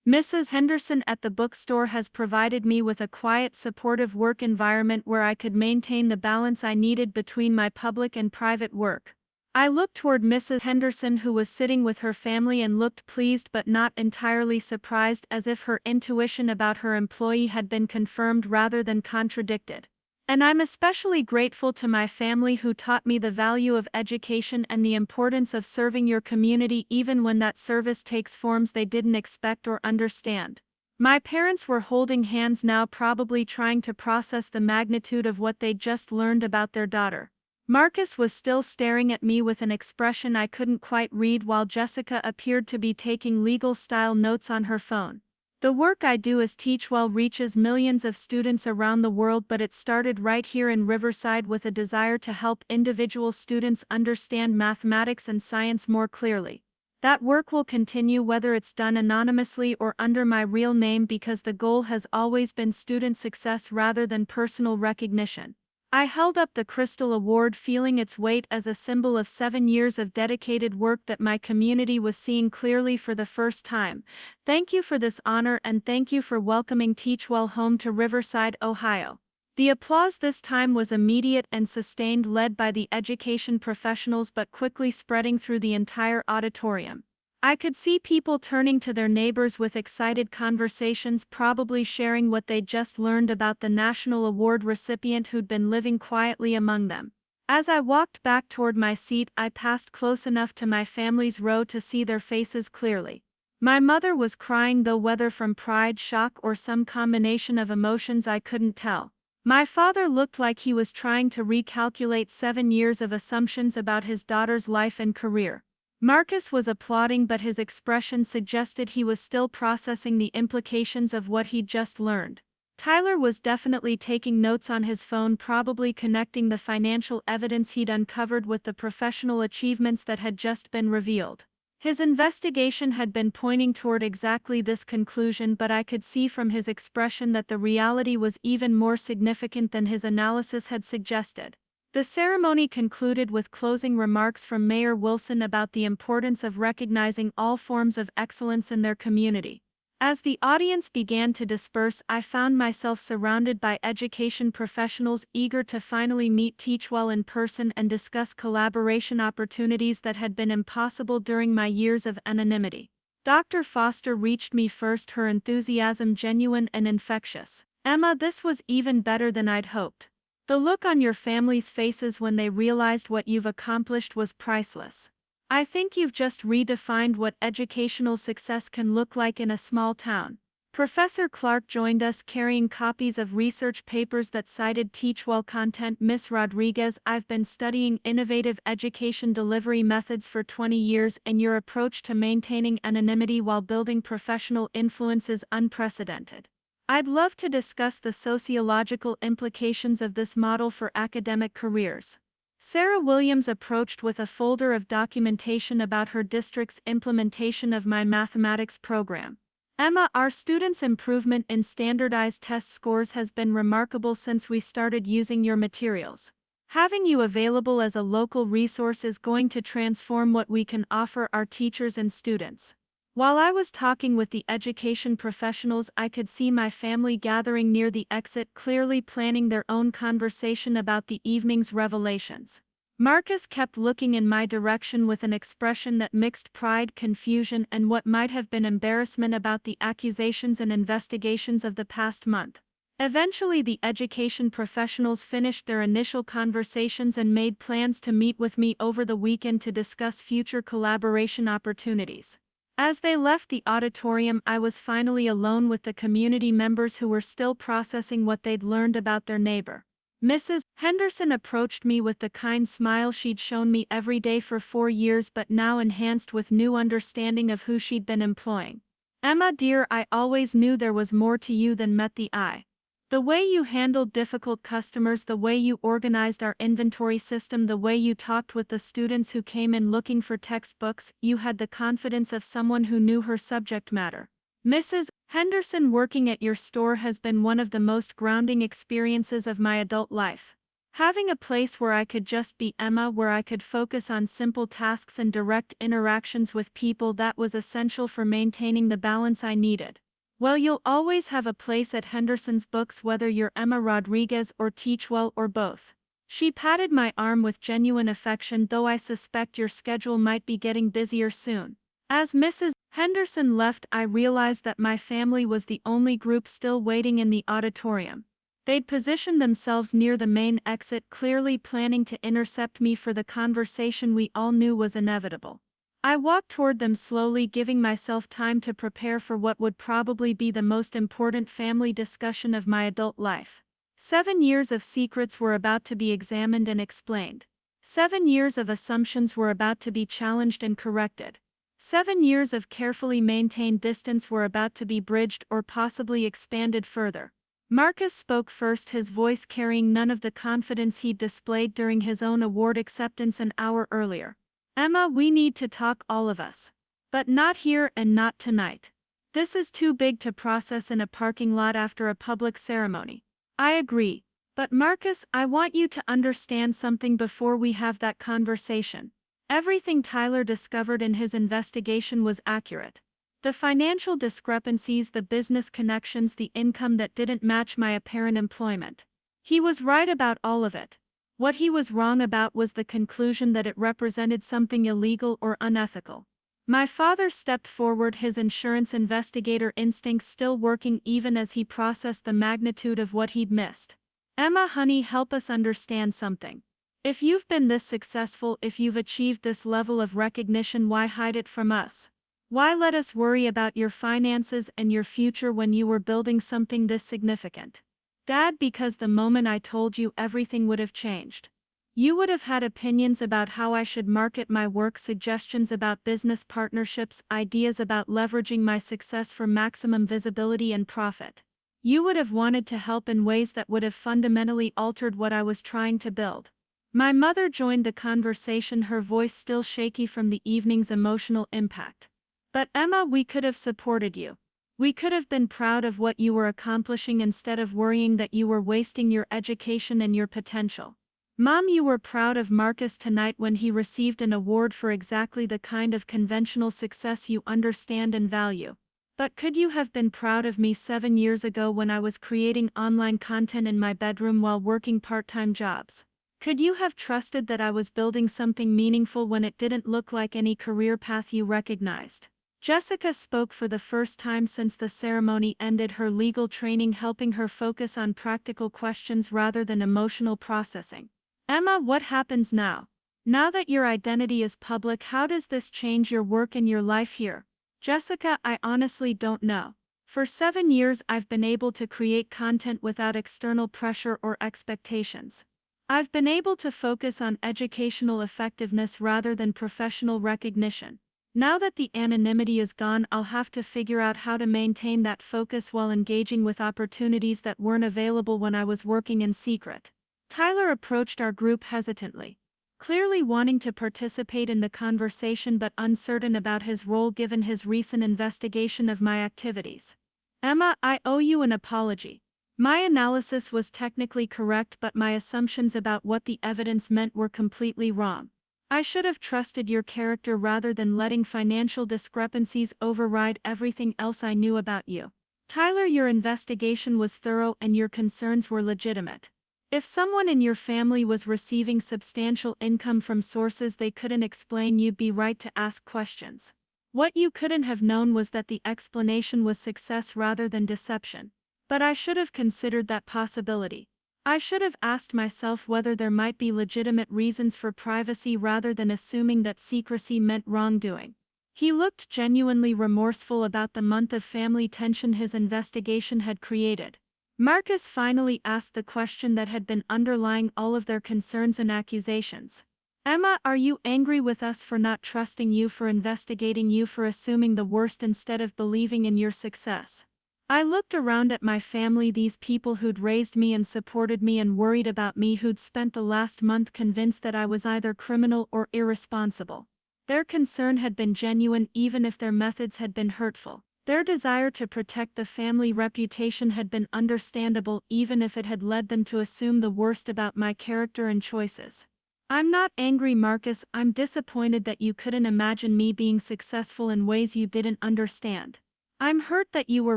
C: Mrs. Henderson at the bookstore has provided me with a quiet, supportive work environment where I could maintain the balance I needed between my public and private work. I looked toward Mrs. Henderson, who was sitting with her family, and looked pleased but not entirely surprised, as if her intuition about her employee had been confirmed rather than contradicted. And I'm especially grateful to my family, who taught me the value of education and the importance of serving your community even when that service takes forms they didn't expect or understand. My parents were holding hands now, probably trying to process the magnitude of what they'd just learned about their daughter. Marcus was still staring at me with an expression I couldn't quite read, while Jessica appeared to be taking legal-style notes on her phone. The work I do as Teachwell reaches millions of students around the world, but it started right here in Riverside with a desire to help individual students understand mathematics and science more clearly. That work will continue, whether it's done anonymously or under my real name, because the goal has always been student success rather than personal recognition. I held up the Crystal Award, feeling its weight as a symbol of 7 years of dedicated work that my community was seeing clearly for the first time. Thank you for this honor, and thank you for welcoming Teachwell home to Riverside, Ohio. The applause this time was immediate and sustained, led by the education professionals, but quickly spreading through the entire auditorium. I could see people turning to their neighbors with excited conversations, probably sharing what they'd just learned about the national award recipient who'd been living quietly among them. As I walked back toward my seat, I passed close enough to my family's row to see their faces clearly. My mother was crying, though whether from pride, shock, or some combination of emotions I couldn't tell. My father looked like he was trying to recalculate 7 years of assumptions about his daughter's life and career. Marcus was applauding, but his expression suggested he was still processing the implications of what he'd just learned. Tyler was definitely taking notes on his phone, probably connecting the financial evidence he'd uncovered with the professional achievements that had just been revealed. His investigation had been pointing toward exactly this conclusion, but I could see from his expression that the reality was even more significant than his analysis had suggested. The ceremony concluded with closing remarks from Mayor Wilson about the importance of recognizing all forms of excellence in their community. As the audience began to disperse, I found myself surrounded by education professionals eager to finally meet Teachwell in person and discuss collaboration opportunities that had been impossible during my years of anonymity. Dr. Foster reached me first, her enthusiasm genuine and infectious. "Emma, this was even better than I'd hoped. The look on your family's faces when they realized what you've accomplished was priceless. I think you've just redefined what educational success can look like in a small town." Professor Clark joined us carrying copies of research papers that cited Teachwell content. Miss Rodriguez, I've been studying innovative education delivery methods for 20 years, and your approach to maintaining anonymity while building professional influence is unprecedented. I'd love to discuss the sociological implications of this model for academic careers. Sarah Williams approached with a folder of documentation about her district's implementation of my mathematics program. Emma, our students' improvement in standardized test scores has been remarkable since we started using your materials. Having you available as a local resource is going to transform what we can offer our teachers and students. While I was talking with the education professionals, I could see my family gathering near the exit, clearly planning their own conversation about the evening's revelations. Marcus kept looking in my direction with an expression that mixed pride, confusion, and what might have been embarrassment about the accusations and investigations of the past month. Eventually, the education professionals finished their initial conversations and made plans to meet with me over the weekend to discuss future collaboration opportunities. As they left the auditorium, I was finally alone with the community members who were still processing what they'd learned about their neighbor. Mrs. Henderson approached me with the kind smile she'd shown me every day for 4 years, but now enhanced with new understanding of who she'd been employing. Emma dear, I always knew there was more to you than met the eye. The way you handled difficult customers, the way you organized our inventory system, the way you talked with the students who came in looking for textbooks, you had the confidence of someone who knew her subject matter. Mrs. Henderson, working at your store has been one of the most grounding experiences of my adult life. Having a place where I could just be Emma, where I could focus on simple tasks and direct interactions with people, that was essential for maintaining the balance I needed. Well, you'll always have a place at Henderson's Books, whether you're Emma Rodriguez or Teachwell or both. She patted my arm with genuine affection, though I suspect your schedule might be getting busier soon. As Mrs. Henderson left, I realized that my family was the only group still waiting in the auditorium. They'd positioned themselves near the main exit, clearly planning to intercept me for the conversation we all knew was inevitable. I walked toward them slowly, giving myself time to prepare for what would probably be the most important family discussion of my adult life. 7 years of secrets were about to be examined and explained. 7 years of assumptions were about to be challenged and corrected. 7 years of carefully maintained distance were about to be bridged or possibly expanded further. Marcus spoke first, his voice carrying none of the confidence he'd displayed during his own award acceptance an hour earlier. Emma, we need to talk, all of us. But not here and not tonight. This is too big to process in a parking lot after a public ceremony. I agree. But Marcus, I want you to understand something before we have that conversation. Everything Tyler discovered in his investigation was accurate. The financial discrepancies, the business connections, the income that didn't match my apparent employment. He was right about all of it. What he was wrong about was the conclusion that it represented something illegal or unethical. My father stepped forward, his insurance investigator instincts still working even as he processed the magnitude of what he'd missed. Emma, honey, help us understand something. If you've been this successful, if you've achieved this level of recognition, why hide it from us? Why let us worry about your finances and your future when you were building something this significant? Dad, because the moment I told you, everything would have changed. You would have had opinions about how I should market my work, suggestions about business partnerships, ideas about leveraging my success for maximum visibility and profit. You would have wanted to help in ways that would have fundamentally altered what I was trying to build. My mother joined the conversation, her voice still shaky from the evening's emotional impact. But Emma, we could have supported you. We could have been proud of what you were accomplishing instead of worrying that you were wasting your education and your potential. Mom, you were proud of Marcus tonight when he received an award for exactly the kind of conventional success you understand and value. But could you have been proud of me 7 years ago when I was creating online content in my bedroom while working part-time jobs? Could you have trusted that I was building something meaningful when it didn't look like any career path you recognized? Jessica spoke for the first time since the ceremony ended, her legal training helping her focus on practical questions rather than emotional processing. Emma, what happens now? Now that your identity is public, how does this change your work and your life here? Jessica, I honestly don't know. For 7 years, I've been able to create content without external pressure or expectations. I've been able to focus on educational effectiveness rather than professional recognition. Now that the anonymity is gone, I'll have to figure out how to maintain that focus while engaging with opportunities that weren't available when I was working in secret. Tyler approached our group hesitantly, clearly wanting to participate in the conversation but uncertain about his role given his recent investigation of my activities. Emma, I owe you an apology. My analysis was technically correct, but my assumptions about what the evidence meant were completely wrong. I should have trusted your character rather than letting financial discrepancies override everything else I knew about you. Tyler, your investigation was thorough and your concerns were legitimate. If someone in your family was receiving substantial income from sources they couldn't explain, you'd be right to ask questions. What you couldn't have known was that the explanation was success rather than deception. But I should have considered that possibility. I should have asked myself whether there might be legitimate reasons for privacy rather than assuming that secrecy meant wrongdoing. He looked genuinely remorseful about the month of family tension his investigation had created. Marcus finally asked the question that had been underlying all of their concerns and accusations. Emma, are you angry with us for not trusting you, for investigating you, for assuming the worst instead of believing in your success? I looked around at my family, these people who'd raised me and supported me and worried about me, who'd spent the last month convinced that I was either criminal or irresponsible. Their concern had been genuine even if their methods had been hurtful. Their desire to protect the family reputation had been understandable even if it had led them to assume the worst about my character and choices. I'm not angry, Marcus, I'm disappointed that you couldn't imagine me being successful in ways you didn't understand. I'm hurt that you were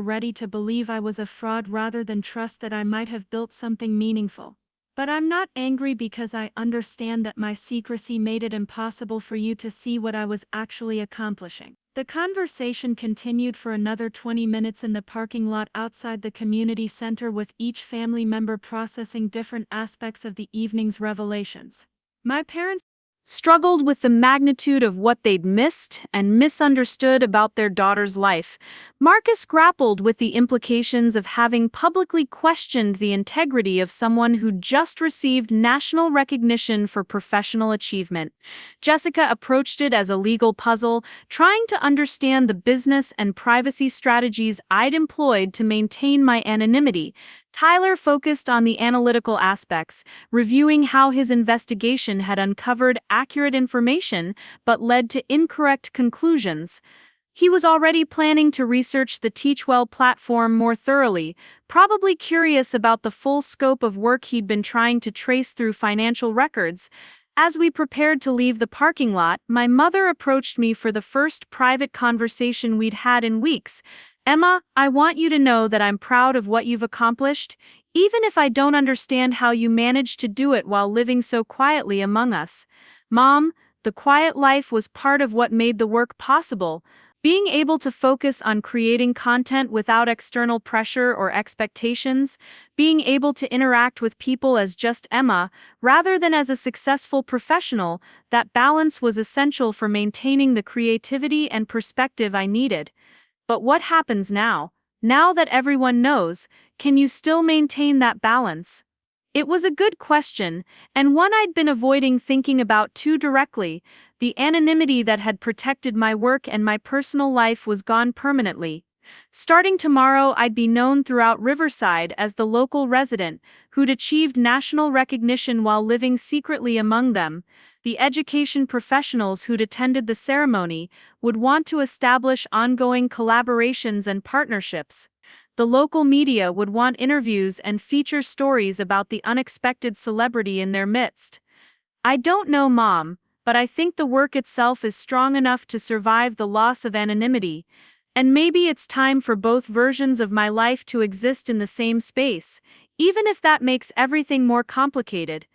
C: ready to believe I was a fraud rather than trust that I might have built something meaningful. But I'm not angry because I understand that my secrecy made it impossible for you to see what I was actually accomplishing. The conversation continued for another 20 minutes in the parking lot outside the community center, with each family member processing different aspects of the evening's revelations. My parents
A: struggled with the magnitude of what they'd missed and misunderstood about their daughter's life. Marcus grappled with the implications of having publicly questioned the integrity of someone who just received national recognition for professional achievement. Jessica approached it as a legal puzzle, trying to understand the business and privacy strategies I'd employed to maintain my anonymity. Tyler focused on the analytical aspects, reviewing how his investigation had uncovered accurate information but led to incorrect conclusions. He was already planning to research the Teachwell platform more thoroughly, probably curious about the full scope of work he'd been trying to trace through financial records. As we prepared to leave the parking lot, my mother approached me for the first private conversation we'd had in weeks. Emma, I want you to know that I'm proud of what you've accomplished, even if I don't understand how you managed to do it while living so quietly among us. Mom, the quiet life was part of what made the work possible. Being able to focus on creating content without external pressure or expectations, being able to interact with people as just Emma, rather than as a successful professional, that balance was essential for maintaining the creativity and perspective I needed. But what happens now? Now that everyone knows, can you still maintain that balance? It was a good question, and one I'd been avoiding thinking about too directly. The anonymity that had protected my work and my personal life was gone permanently. Starting tomorrow, I'd be known throughout Riverside as the local resident who'd achieved national recognition while living secretly among them. The education professionals who'd attended the ceremony would want to establish ongoing collaborations and partnerships. The local media would want interviews and feature stories about the unexpected celebrity in their midst. I don't know, Mom, but I think the work itself is strong enough to survive the loss of anonymity. And maybe it's time for both versions of my life to exist in the same space, even if that makes everything more complicated.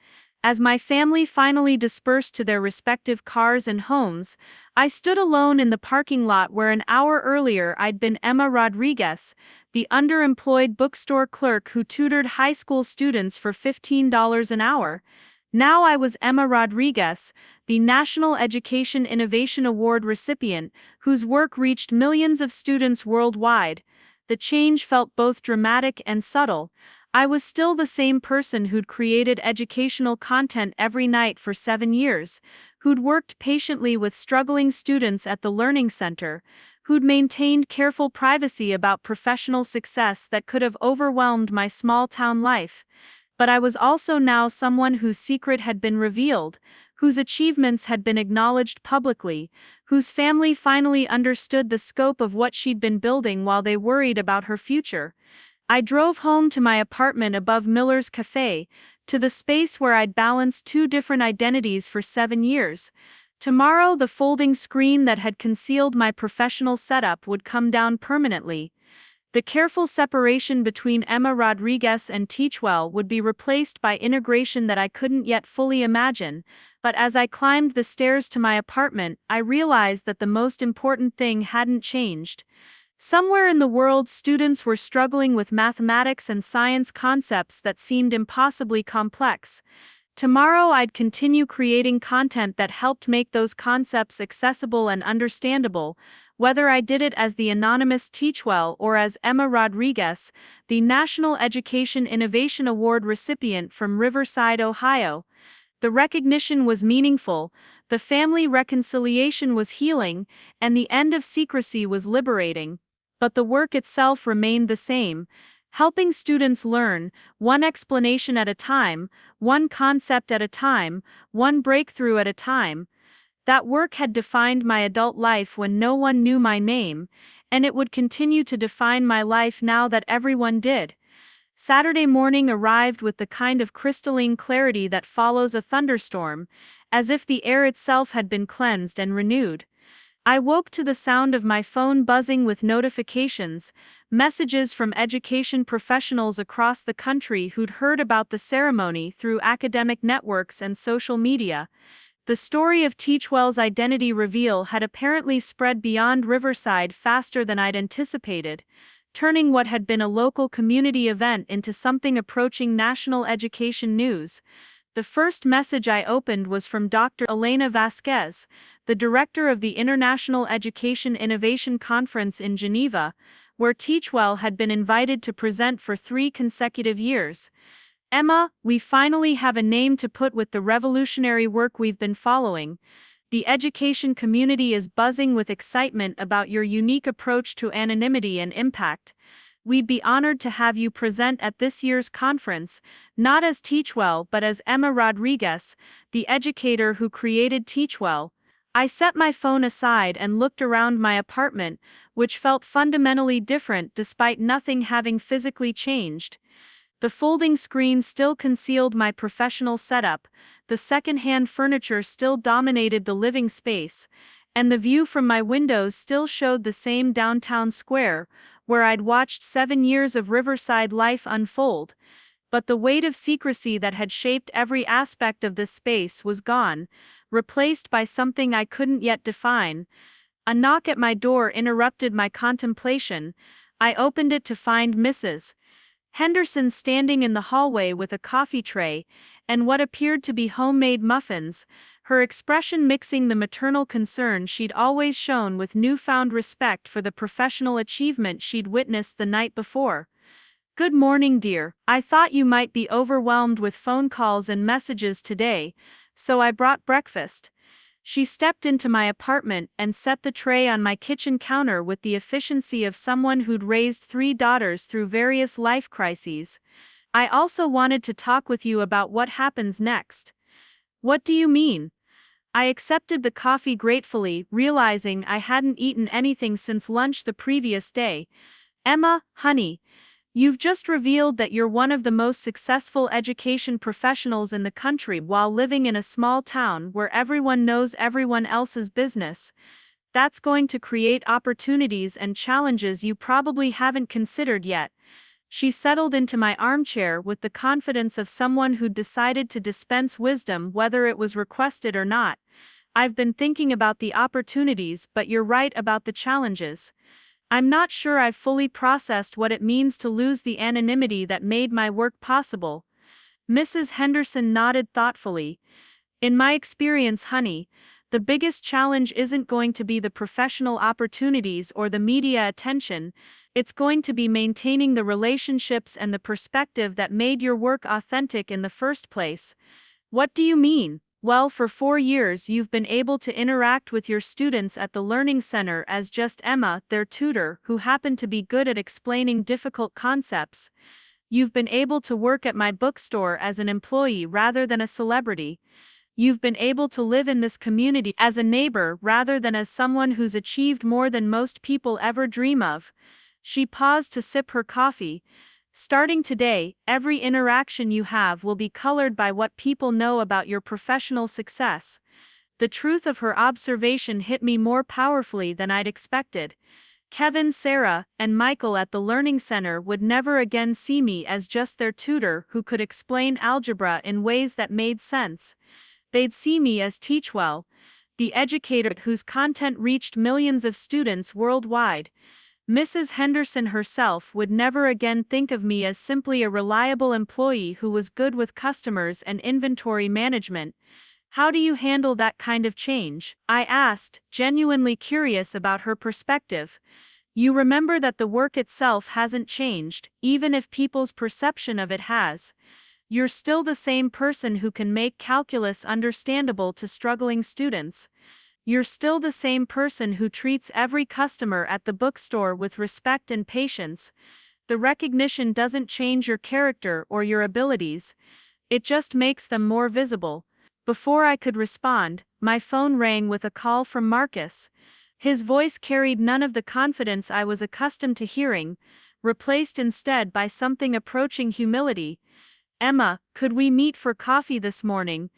A: As my family finally dispersed to their respective cars and homes, I stood alone in the parking lot where an hour earlier I'd been Emma Rodriguez, the underemployed bookstore clerk who tutored high school students for $15 an hour. Now I was Emma Rodriguez, the National Education Innovation Award recipient, whose work reached millions of students worldwide.
C: The change felt both dramatic and subtle. I was still the same person who'd created educational content every night for 7 years, who'd worked patiently with struggling students at the Learning Center, who'd maintained careful privacy about professional success that could have overwhelmed my small-town life. But I was also now someone whose secret had been revealed, whose achievements had been acknowledged publicly, whose family finally understood the scope of what she'd been building while they worried about her future. I drove home to my apartment above Miller's Cafe, to the space where I'd balanced two different identities for 7 years. Tomorrow, the folding screen that had concealed my professional setup would come down permanently. The careful separation between Emma Rodriguez and Teachwell would be replaced by integration that I couldn't yet fully imagine, but as I climbed the stairs to my apartment, I realized that the most important thing hadn't changed. Somewhere in the world, students were struggling with mathematics and science concepts that seemed impossibly complex. Tomorrow, I'd continue creating content that helped make those concepts accessible and understandable, whether I did it as the anonymous Teachwell or as Emma Rodriguez, the National Education Innovation Award recipient from Riverside, Ohio. The recognition was meaningful, the family reconciliation was healing, and the end of secrecy was liberating. But the work itself remained the same, helping students learn, one explanation at a time, one concept at a time, one breakthrough at a time. That work had defined my adult life when no one knew my name, and it would continue to define my life now that everyone did. Saturday morning arrived with the kind of crystalline clarity that follows a thunderstorm, as if the air itself had been cleansed and renewed. I woke to the sound of my phone buzzing with notifications, messages from education professionals across the country who'd heard about the ceremony through academic networks and social media. The story of Teachwell's identity reveal had apparently spread beyond Riverside faster than I'd anticipated, turning what had been a local community event into something approaching national education news. The first message I opened was from Dr. Elena Vasquez, the director of the International Education Innovation Conference in Geneva, where Teachwell had been invited to present for 3 consecutive years. "Emma, we finally have a name to put with the revolutionary work we've been following. The education community is buzzing with excitement about your unique approach to anonymity and impact. We'd be honored to have you present at this year's conference, not as Teachwell but as Emma Rodriguez, the educator who created Teachwell." I set my phone aside and looked around my apartment, which felt fundamentally different despite nothing having physically changed. The folding screen still concealed my professional setup, the second-hand furniture still dominated the living space, and the view from my windows still showed the same downtown square, where I'd watched 7 years of Riverside life unfold. But the weight of secrecy that had shaped every aspect of this space was gone, replaced by something I couldn't yet define. A knock at my door interrupted my contemplation. I opened it to find Mrs. Henderson standing in the hallway with a coffee tray and what appeared to be homemade muffins, her expression mixing the maternal concern she'd always shown with newfound respect for the professional achievement she'd witnessed the night before. "Good morning, dear. I thought you might be overwhelmed with phone calls and messages today, so I brought breakfast." She stepped into my apartment and set the tray on my kitchen counter with the efficiency of someone who'd raised 3 daughters through various life crises. "I also wanted to talk with you about what happens next." "What do you mean?" I accepted the coffee gratefully, realizing I hadn't eaten anything since lunch the previous day. "Emma, honey, you've just revealed that you're one of the most successful education professionals in the country while living in a small town where everyone knows everyone else's business. That's going to create opportunities and challenges you probably haven't considered yet." She settled into my armchair with the confidence of someone who'd decided to dispense wisdom whether it was requested or not. "I've been thinking about the opportunities, but you're right about the challenges. I'm not sure I've fully processed what it means to lose the anonymity that made my work possible." Mrs. Henderson nodded thoughtfully. "In my experience, honey, The biggest challenge isn't going to be the professional opportunities or the media attention, it's going to be maintaining the relationships and the perspective that made your work authentic in the first place. What do you mean? Well, for 4 years you've been able to interact with your students at the Learning Center as just Emma, their tutor, who happened to be good at explaining difficult concepts. You've been able to work at my bookstore as an employee rather than a celebrity. You've been able to live in this community as a neighbor rather than as someone who's achieved more than most people ever dream of. She paused to sip her coffee. Starting today, every interaction you have will be colored by what people know about your professional success. The truth of her observation hit me more powerfully than I'd expected. Kevin, Sarah, and Michael at the Learning Center would never again see me as just their tutor who could explain algebra in ways that made sense. They'd see me as Teachwell, the educator whose content reached millions of students worldwide. Mrs. Henderson herself would never again think of me as simply a reliable employee who was good with customers and inventory management. How do you handle that kind of change? I asked, genuinely curious about her perspective. You remember that the work itself hasn't changed, even if people's perception of it has. You're still the same person who can make calculus understandable to struggling students. You're still the same person who treats every customer at the bookstore with respect and patience. The recognition doesn't change your character or your abilities. It just makes them more visible. Before I could respond, my phone rang with a call from Marcus. His voice carried none of the confidence I was accustomed to hearing, replaced instead by something approaching humility. Emma, could we meet for coffee this morning?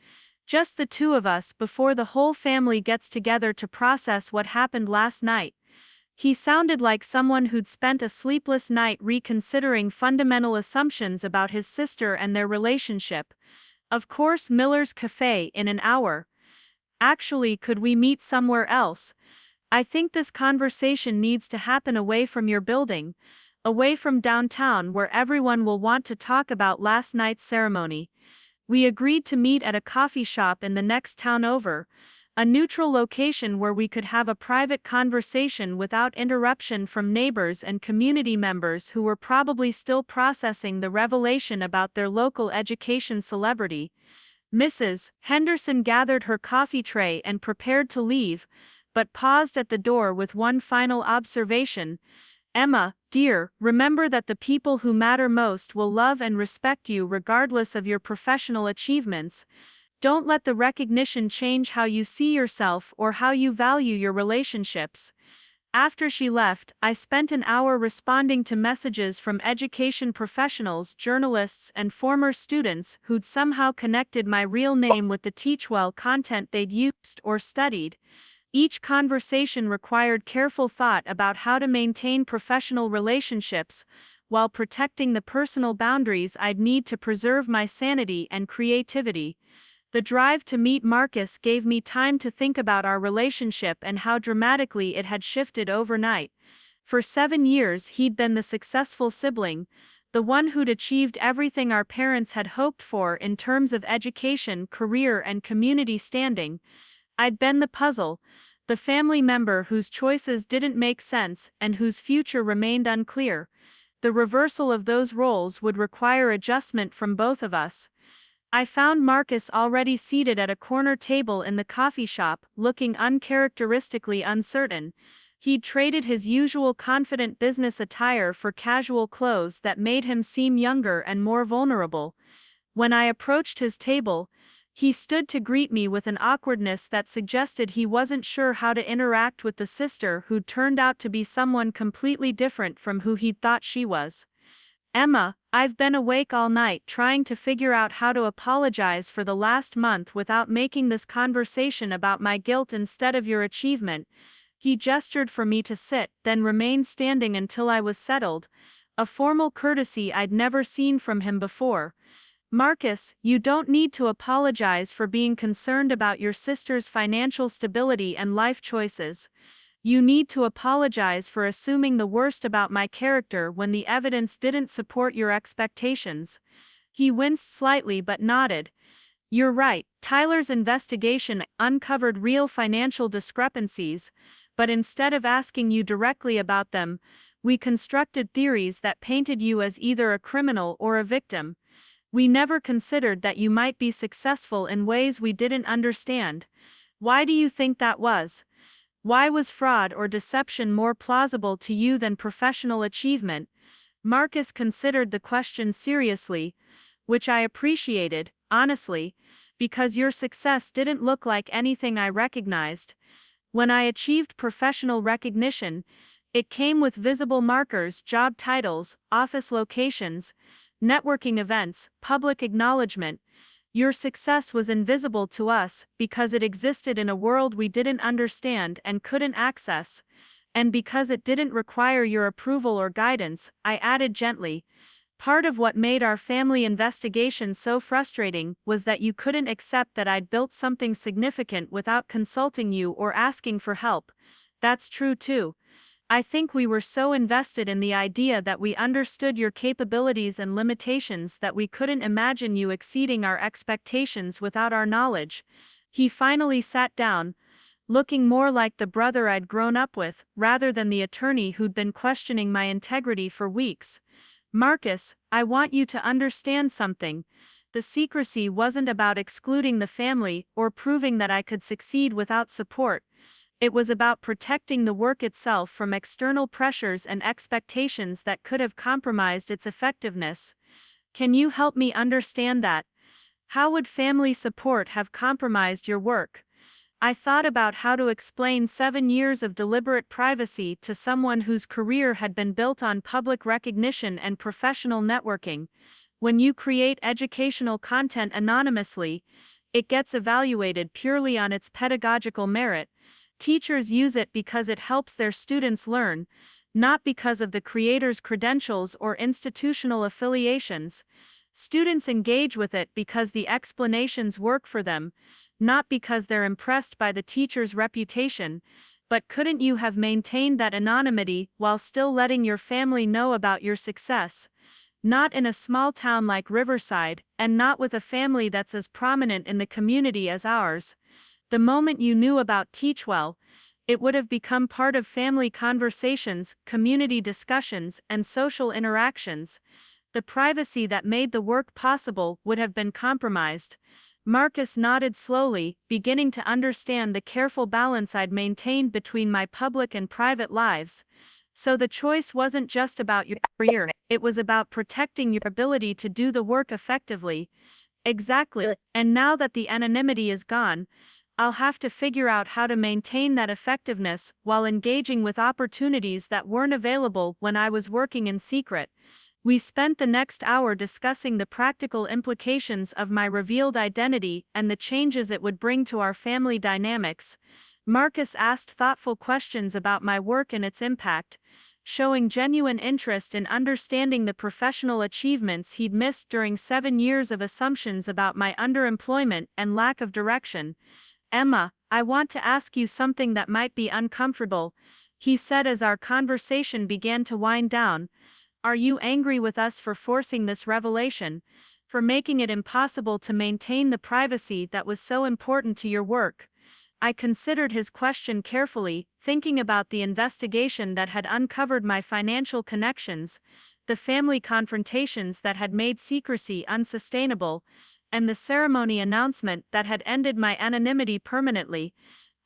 C: Just the two of us before the whole family gets together to process what happened last night. He sounded like someone who'd spent a sleepless night reconsidering fundamental assumptions about his sister and their relationship. Of course, Miller's Cafe in an hour. Actually, could we meet somewhere else? I think this conversation needs to happen away from your building, away from downtown where everyone will want to talk about last night's ceremony. We agreed to meet at a coffee shop in the next town over, a neutral location where we could have a private conversation without interruption from neighbors and community members who were probably still processing the revelation about their local education celebrity. Mrs. Henderson gathered her coffee tray and prepared to leave, but paused at the door with one final observation. Emma, dear, remember that the people who matter most will love and respect you regardless of your professional achievements. Don't let the recognition change how you see yourself or how you value your relationships. After she left, I spent an hour responding to messages from education professionals, journalists, and former students who'd somehow connected my real name with the Teachwell content they'd used or studied. Each conversation required careful thought about how to maintain professional relationships, while protecting the personal boundaries I'd need to preserve my sanity and creativity. The drive to meet Marcus gave me time to think about our relationship and how dramatically it had shifted overnight. For 7 years he'd been the successful sibling, the one who'd achieved everything our parents had hoped for in terms of education, career, and community standing. I'd been the puzzle, the family member whose choices didn't make sense and whose future remained unclear. The reversal of those roles would require adjustment from both of us. I found Marcus already seated at a corner table in the coffee shop, looking uncharacteristically uncertain. He'd traded his usual confident business attire for casual clothes that made him seem younger and more vulnerable. When I approached his table, he stood to greet me with an awkwardness that suggested he wasn't sure how to interact with the sister who'd turned out to be someone completely different from who he'd thought she was. Emma, I've been awake all night trying to figure out how to apologize for the last month without making this conversation about my guilt instead of your achievement. He gestured for me to sit, then remained standing until I was settled, a formal courtesy I'd never seen from him before. Marcus, you don't need to apologize for being concerned about your sister's financial stability and life choices. You need to apologize for assuming the worst about my character when the evidence didn't support your expectations. He winced slightly but nodded. You're right, Tyler's investigation uncovered real financial discrepancies, but instead of asking you directly about them, we constructed theories that painted you as either a criminal or a victim. We never considered that you might be successful in ways we didn't understand. Why do you think that was? Why was fraud or deception more plausible to you than professional achievement? Marcus considered the question seriously, which I appreciated, honestly, because your success didn't look like anything I recognized. When I achieved professional recognition, it came with visible markers, job titles, office locations, networking events, public acknowledgement. Your success was invisible to us because it existed in a world we didn't understand and couldn't access. And because it didn't require your approval or guidance, I added gently. Part of what made our family investigation so frustrating was that you couldn't accept that I'd built something significant without consulting you or asking for help. That's true too. I think we were so invested in the idea that we understood your capabilities and limitations that we couldn't imagine you exceeding our expectations without our knowledge. He finally sat down, looking more like the brother I'd grown up with, rather than the attorney who'd been questioning my integrity for weeks. Marcus, I want you to understand something. The secrecy wasn't about excluding the family or proving that I could succeed without support. It was about protecting the work itself from external pressures and expectations that could have compromised its effectiveness. Can you help me understand that? How would family support have compromised your work? I thought about how to explain 7 years of deliberate privacy to someone whose career had been built on public recognition and professional networking. When you create educational content anonymously, it gets evaluated purely on its pedagogical merit. Teachers use it because it helps their students learn, not because of the creator's credentials or institutional affiliations. Students engage with it because the explanations work for them, not because they're impressed by the teacher's reputation. But couldn't you have maintained that anonymity while still letting your family know about your success? Not in a small town like Riverside, and not with a family that's as prominent in the community as ours. The moment you knew about Teachwell, it would have become part of family conversations, community discussions, and social interactions. The privacy that made the work possible would have been compromised. Marcus nodded slowly, beginning to understand the careful balance I'd maintained between my public and private lives. So the choice wasn't just about your career, it was about protecting your ability to do the work effectively. Exactly. And now that the anonymity is gone, I'll have to figure out how to maintain that effectiveness while engaging with opportunities that weren't available when I was working in secret. We spent the next hour discussing the practical implications of my revealed identity and the changes it would bring to our family dynamics. Marcus asked thoughtful questions about my work and its impact, showing genuine interest in understanding the professional achievements he'd missed during 7 years of assumptions about my underemployment and lack of direction. Emma, I want to ask you something that might be uncomfortable, he said as our conversation began to wind down. Are you angry with us for forcing this revelation, for making it impossible to maintain the privacy that was so important to your work? I considered his question carefully, thinking about the investigation that had uncovered my financial connections, the family confrontations that had made secrecy unsustainable, and the ceremony announcement that had ended my anonymity permanently.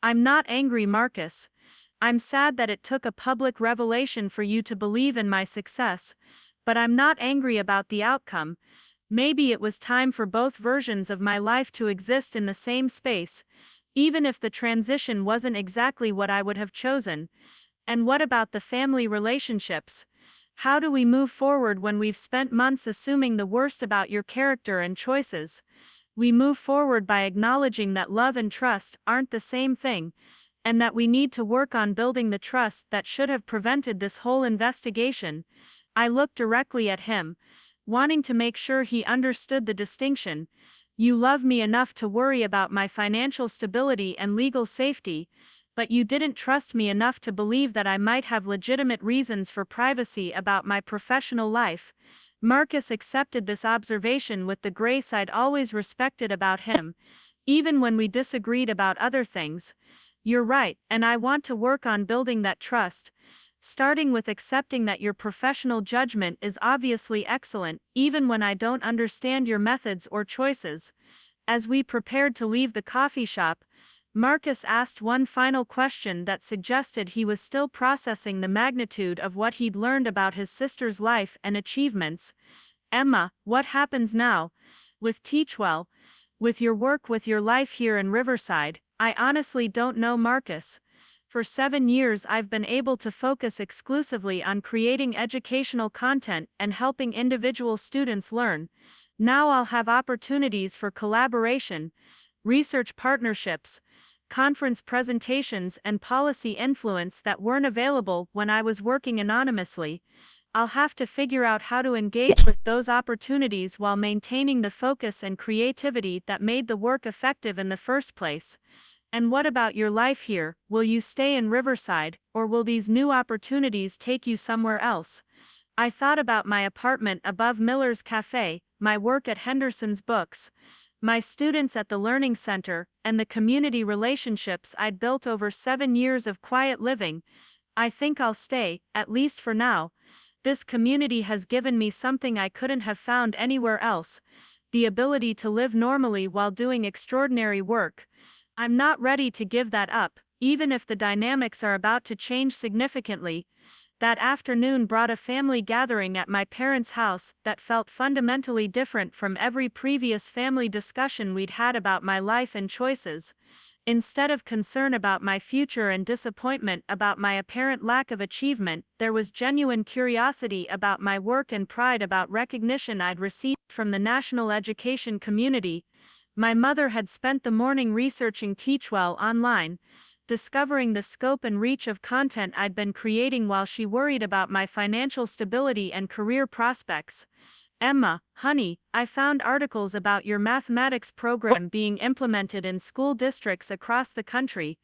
C: I'm not angry, Marcus. I'm sad that it took a public revelation for you to believe in my success, but I'm not angry about the outcome. Maybe it was time for both versions of my life to exist in the same space, even if the transition wasn't exactly what I would have chosen. And what about the family relationships? How do we move forward when we've spent months assuming the worst about your character and choices? We move forward by acknowledging that love and trust aren't the same thing, and that we need to work on building the trust that should have prevented this whole investigation. I looked directly at him, wanting to make sure he understood the distinction. You love me enough to worry about my financial stability and legal safety, but you didn't trust me enough to believe that I might have legitimate reasons for privacy about my professional life. Marcus accepted this observation with the grace I'd always respected about him, even when we disagreed about other things. You're right, and I want to work on building that trust, starting with accepting that your professional judgment is obviously excellent, even when I don't understand your methods or choices. As we prepared to leave the coffee shop, Marcus asked one final question that suggested he was still processing the magnitude of what he'd learned about his sister's life and achievements. Emma, what happens now? With Teachwell? With your work, with your life here in Riverside? I honestly don't know, Marcus. For 7 years I've been able to focus exclusively on creating educational content and helping individual students learn. Now I'll have opportunities for collaboration, research partnerships, conference presentations, and policy influence that weren't available when I was working anonymously. I'll have to figure out how to engage with those opportunities while maintaining the focus and creativity that made the work effective in the first place. And what about your life here? Will you stay in Riverside, or will these new opportunities take you somewhere else? I thought about my apartment above Miller's Cafe, my work at Henderson's Books, my students at the Learning Center, and the community relationships I'd built over 7 years of quiet living. I think I'll stay, at least for now. This community has given me something I couldn't have found anywhere else: the ability to live normally while doing extraordinary work. I'm not ready to give that up, even if the dynamics are about to change significantly. That afternoon brought a family gathering at my parents' house that felt fundamentally different from every previous family discussion we'd had about my life and choices. Instead of concern about my future and disappointment about my apparent lack of achievement, there was genuine curiosity about my work and pride about recognition I'd received from the national education community. My mother had spent the morning researching Teachwell online, discovering the scope and reach of content I'd been creating while she worried about my financial stability and career prospects. Emma, honey, I found articles about your mathematics program being implemented in school districts across the country.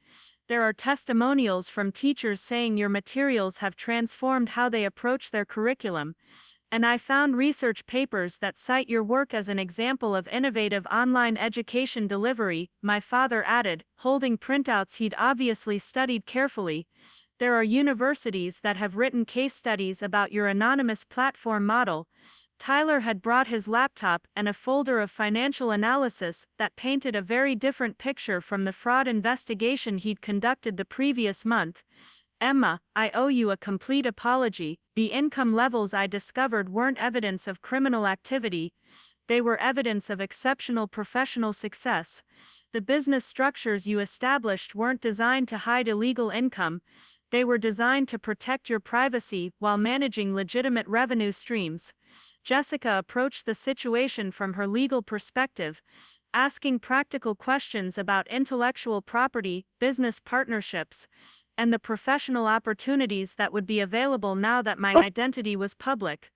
C: There are testimonials from teachers saying your materials have transformed how they approach their curriculum. And I found research papers that cite your work as an example of innovative online education delivery, my father added, holding printouts he'd obviously studied carefully. There are universities that have written case studies about your anonymous platform model. Tyler had brought his laptop and a folder of financial analysis that painted a very different picture from the fraud investigation he'd conducted the previous month. Emma, I owe you a complete apology. The income levels I discovered weren't evidence of criminal activity. They were evidence of exceptional professional success. The business structures you established weren't designed to hide illegal income. They were designed to protect your privacy while managing legitimate revenue streams. Jessica approached the situation from her legal perspective, asking practical questions about intellectual property, business partnerships, and the professional opportunities that would be available now that my identity was public.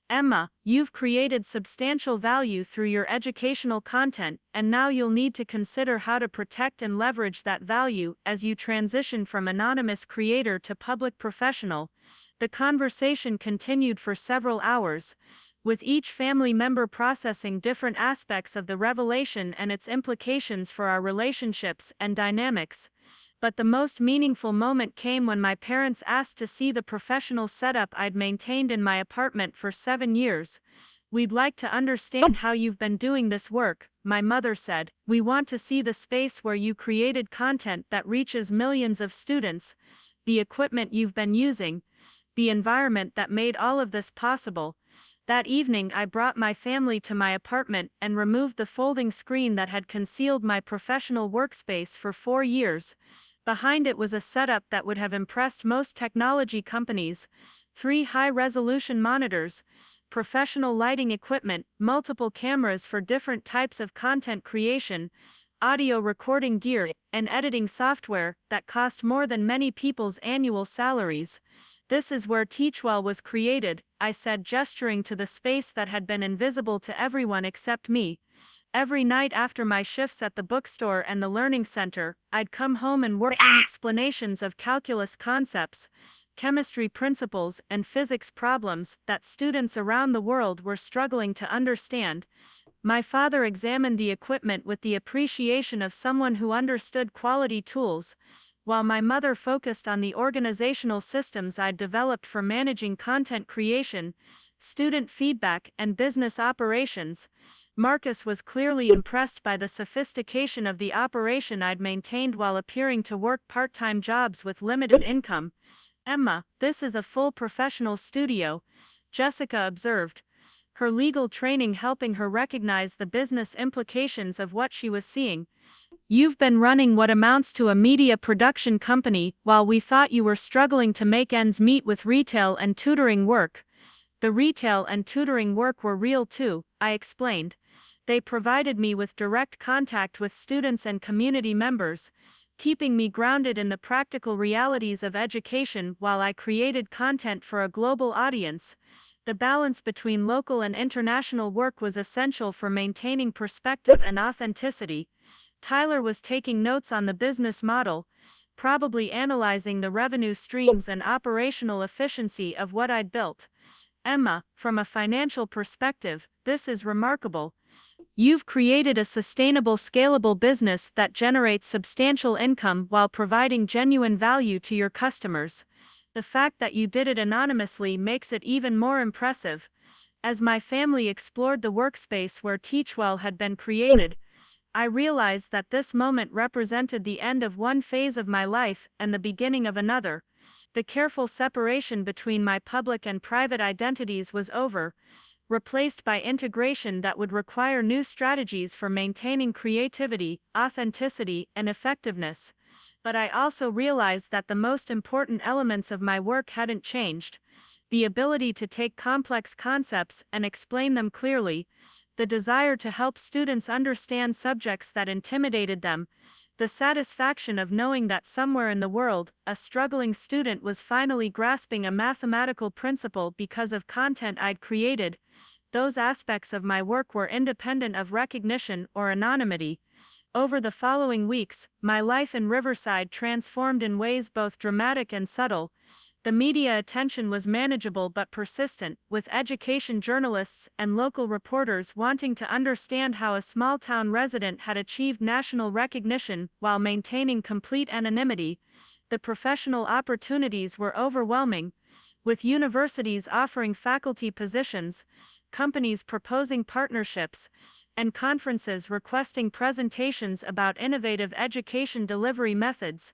C: Emma, you've created substantial value through your educational content, and now you'll need to consider how to protect and leverage that value as you transition from anonymous creator to public professional. The conversation continued for several hours, with each family member processing different aspects of the revelation and its implications for our relationships and dynamics. But the most meaningful moment came when my parents asked to see the professional setup I'd maintained in my apartment for 7 years. We'd like to understand how you've been doing this work, my mother said. We want to see the space where you created content that reaches millions of students, the equipment you've been using, the environment that made all of this possible. That evening I brought my family to my apartment and removed the folding screen that had concealed my professional workspace for 4 years. Behind it was a setup that would have impressed most technology companies: 3 high-resolution monitors, professional lighting equipment, multiple cameras for different types of content creation, audio recording gear, and editing software that cost more than many people's annual salaries. This is where Teachwell was created, I said, gesturing to the space that had been invisible to everyone except me. Every night after my shifts at the bookstore and the learning center, I'd come home and work on explanations of calculus concepts, chemistry principles, and physics problems that students around the world were struggling to understand. My father examined the equipment with the appreciation of someone who understood quality tools, while my mother focused on the organizational systems I'd developed for managing content creation, student feedback, and business operations. Marcus was clearly impressed by the sophistication of the operation I'd maintained while appearing to work part-time jobs with limited income. "Emma, this is a full professional studio," Jessica observed, her legal training helping her recognize the business implications of what she was seeing. "You've been running what amounts to a media production company while we thought you were struggling to make ends meet with retail and tutoring work." "The retail and tutoring work were real too," I explained. "They provided me with direct contact with students and community members, keeping me grounded in the practical realities of education while I created content for a global audience." The balance between local and international work was essential for maintaining perspective and authenticity. Tyler was taking notes on the business model, probably analyzing the revenue streams and operational efficiency of what I'd built. "Emma, from a financial perspective, this is remarkable. You've created a sustainable, scalable business that generates substantial income while providing genuine value to your customers. The fact that you did it anonymously makes it even more impressive." As my family explored the workspace where Teachwell had been created, I realized that this moment represented the end of one phase of my life and the beginning of another. The careful separation between my public and private identities was over, replaced by integration that would require new strategies for maintaining creativity, authenticity, and effectiveness. But I also realized that the most important elements of my work hadn't changed: the ability to take complex concepts and explain them clearly, the desire to help students understand subjects that intimidated them, the satisfaction of knowing that somewhere in the world, a struggling student was finally grasping a mathematical principle because of content I'd created. Those aspects of my work were independent of recognition or anonymity. Over the following weeks, my life in Riverside transformed in ways both dramatic and subtle. The media attention was manageable but persistent, with education journalists and local reporters wanting to understand how a small-town resident had achieved national recognition while maintaining complete anonymity. The professional opportunities were overwhelming, with universities offering faculty positions, companies proposing partnerships, and conferences requesting presentations about innovative education delivery methods.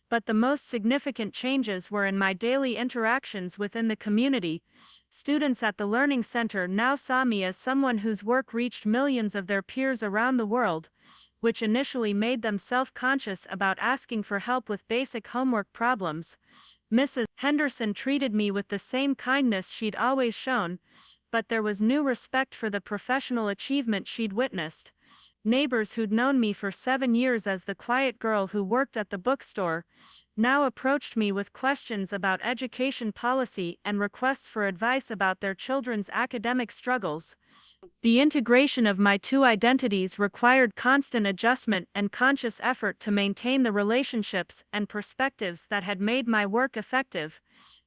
C: But the most significant changes were in my daily interactions within the community. Students at the Learning Center now saw me as someone whose work reached millions of their peers around the world, which initially made them self-conscious about asking for help with basic homework problems. Mrs. Henderson treated me with the same kindness she'd always shown, but there was new respect for the professional achievement she'd witnessed. Neighbors who'd known me for 7 years as the quiet girl who worked at the bookstore now approached me with questions about education policy and requests for advice about their children's academic struggles. The integration of my two identities required constant adjustment and conscious effort to maintain the relationships and perspectives that had made my work effective.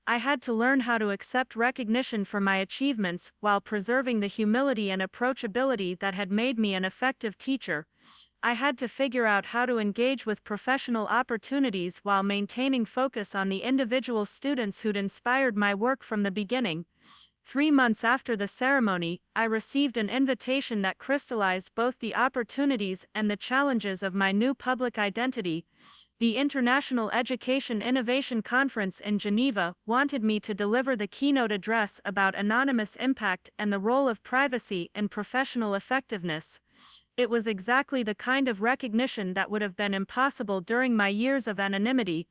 C: I had to learn how to accept recognition for my achievements while preserving the humility and approachability that had made me an effective teacher. I had to figure out how to engage with professional opportunities while maintaining focus on the individual students who'd inspired my work from the beginning. 3 months after the ceremony, I received an invitation that crystallized both the opportunities and the challenges of my new public identity. The International Education Innovation Conference in Geneva wanted me to deliver the keynote address about anonymous impact and the role of privacy in professional effectiveness. It was exactly the kind of recognition that would have been impossible during my years of anonymity,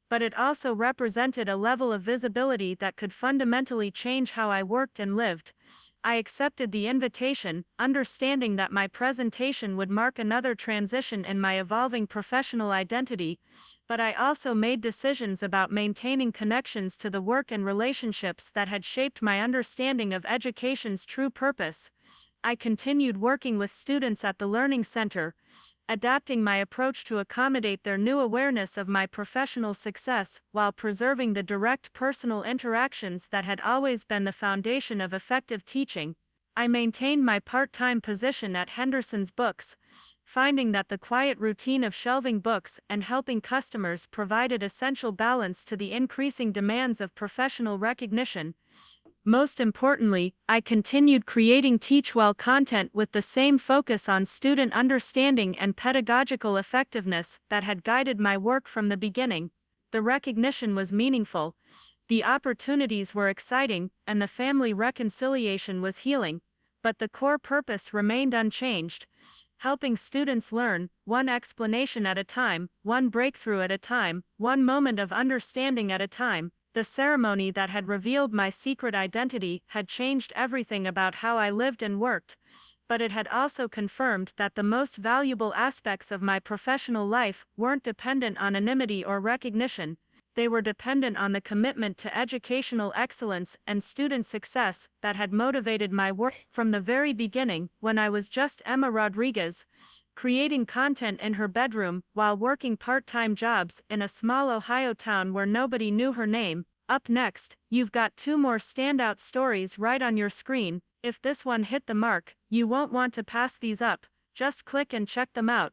C: but it also represented a level of visibility that could fundamentally change how I worked and lived. I accepted the invitation, understanding that my presentation would mark another transition in my evolving professional identity, but I also made decisions about maintaining connections to the work and relationships that had shaped my understanding of education's true purpose. I continued working with students at the Learning Center, adapting my approach to accommodate their new awareness of my professional success while preserving the direct personal interactions that had always been the foundation of effective teaching. I maintained my part-time position at Henderson's Books, finding that the quiet routine of shelving books and helping customers provided essential balance to the increasing demands of professional recognition. Most importantly, I continued creating Teach Well content with the same focus on student understanding and pedagogical effectiveness that had guided my work from the beginning. The recognition was meaningful, the opportunities were exciting, and the family reconciliation was healing, but the core purpose remained unchanged: helping students learn, one explanation at a time, one breakthrough at a time, one moment of understanding at a time. The ceremony that had revealed my secret identity had changed everything about how I lived and worked, but it had also confirmed that the most valuable aspects of my professional life weren't dependent on anonymity or recognition. They were dependent on the commitment to educational excellence and student success that had motivated my work from the very beginning. When I was just Emma Rodriguez, creating content in her bedroom while working part-time jobs in a small Ohio town where nobody knew her name. Up next, you've got 2 more standout stories right on your screen. If this one hit the mark, you won't want to pass these up. Just click and check them out.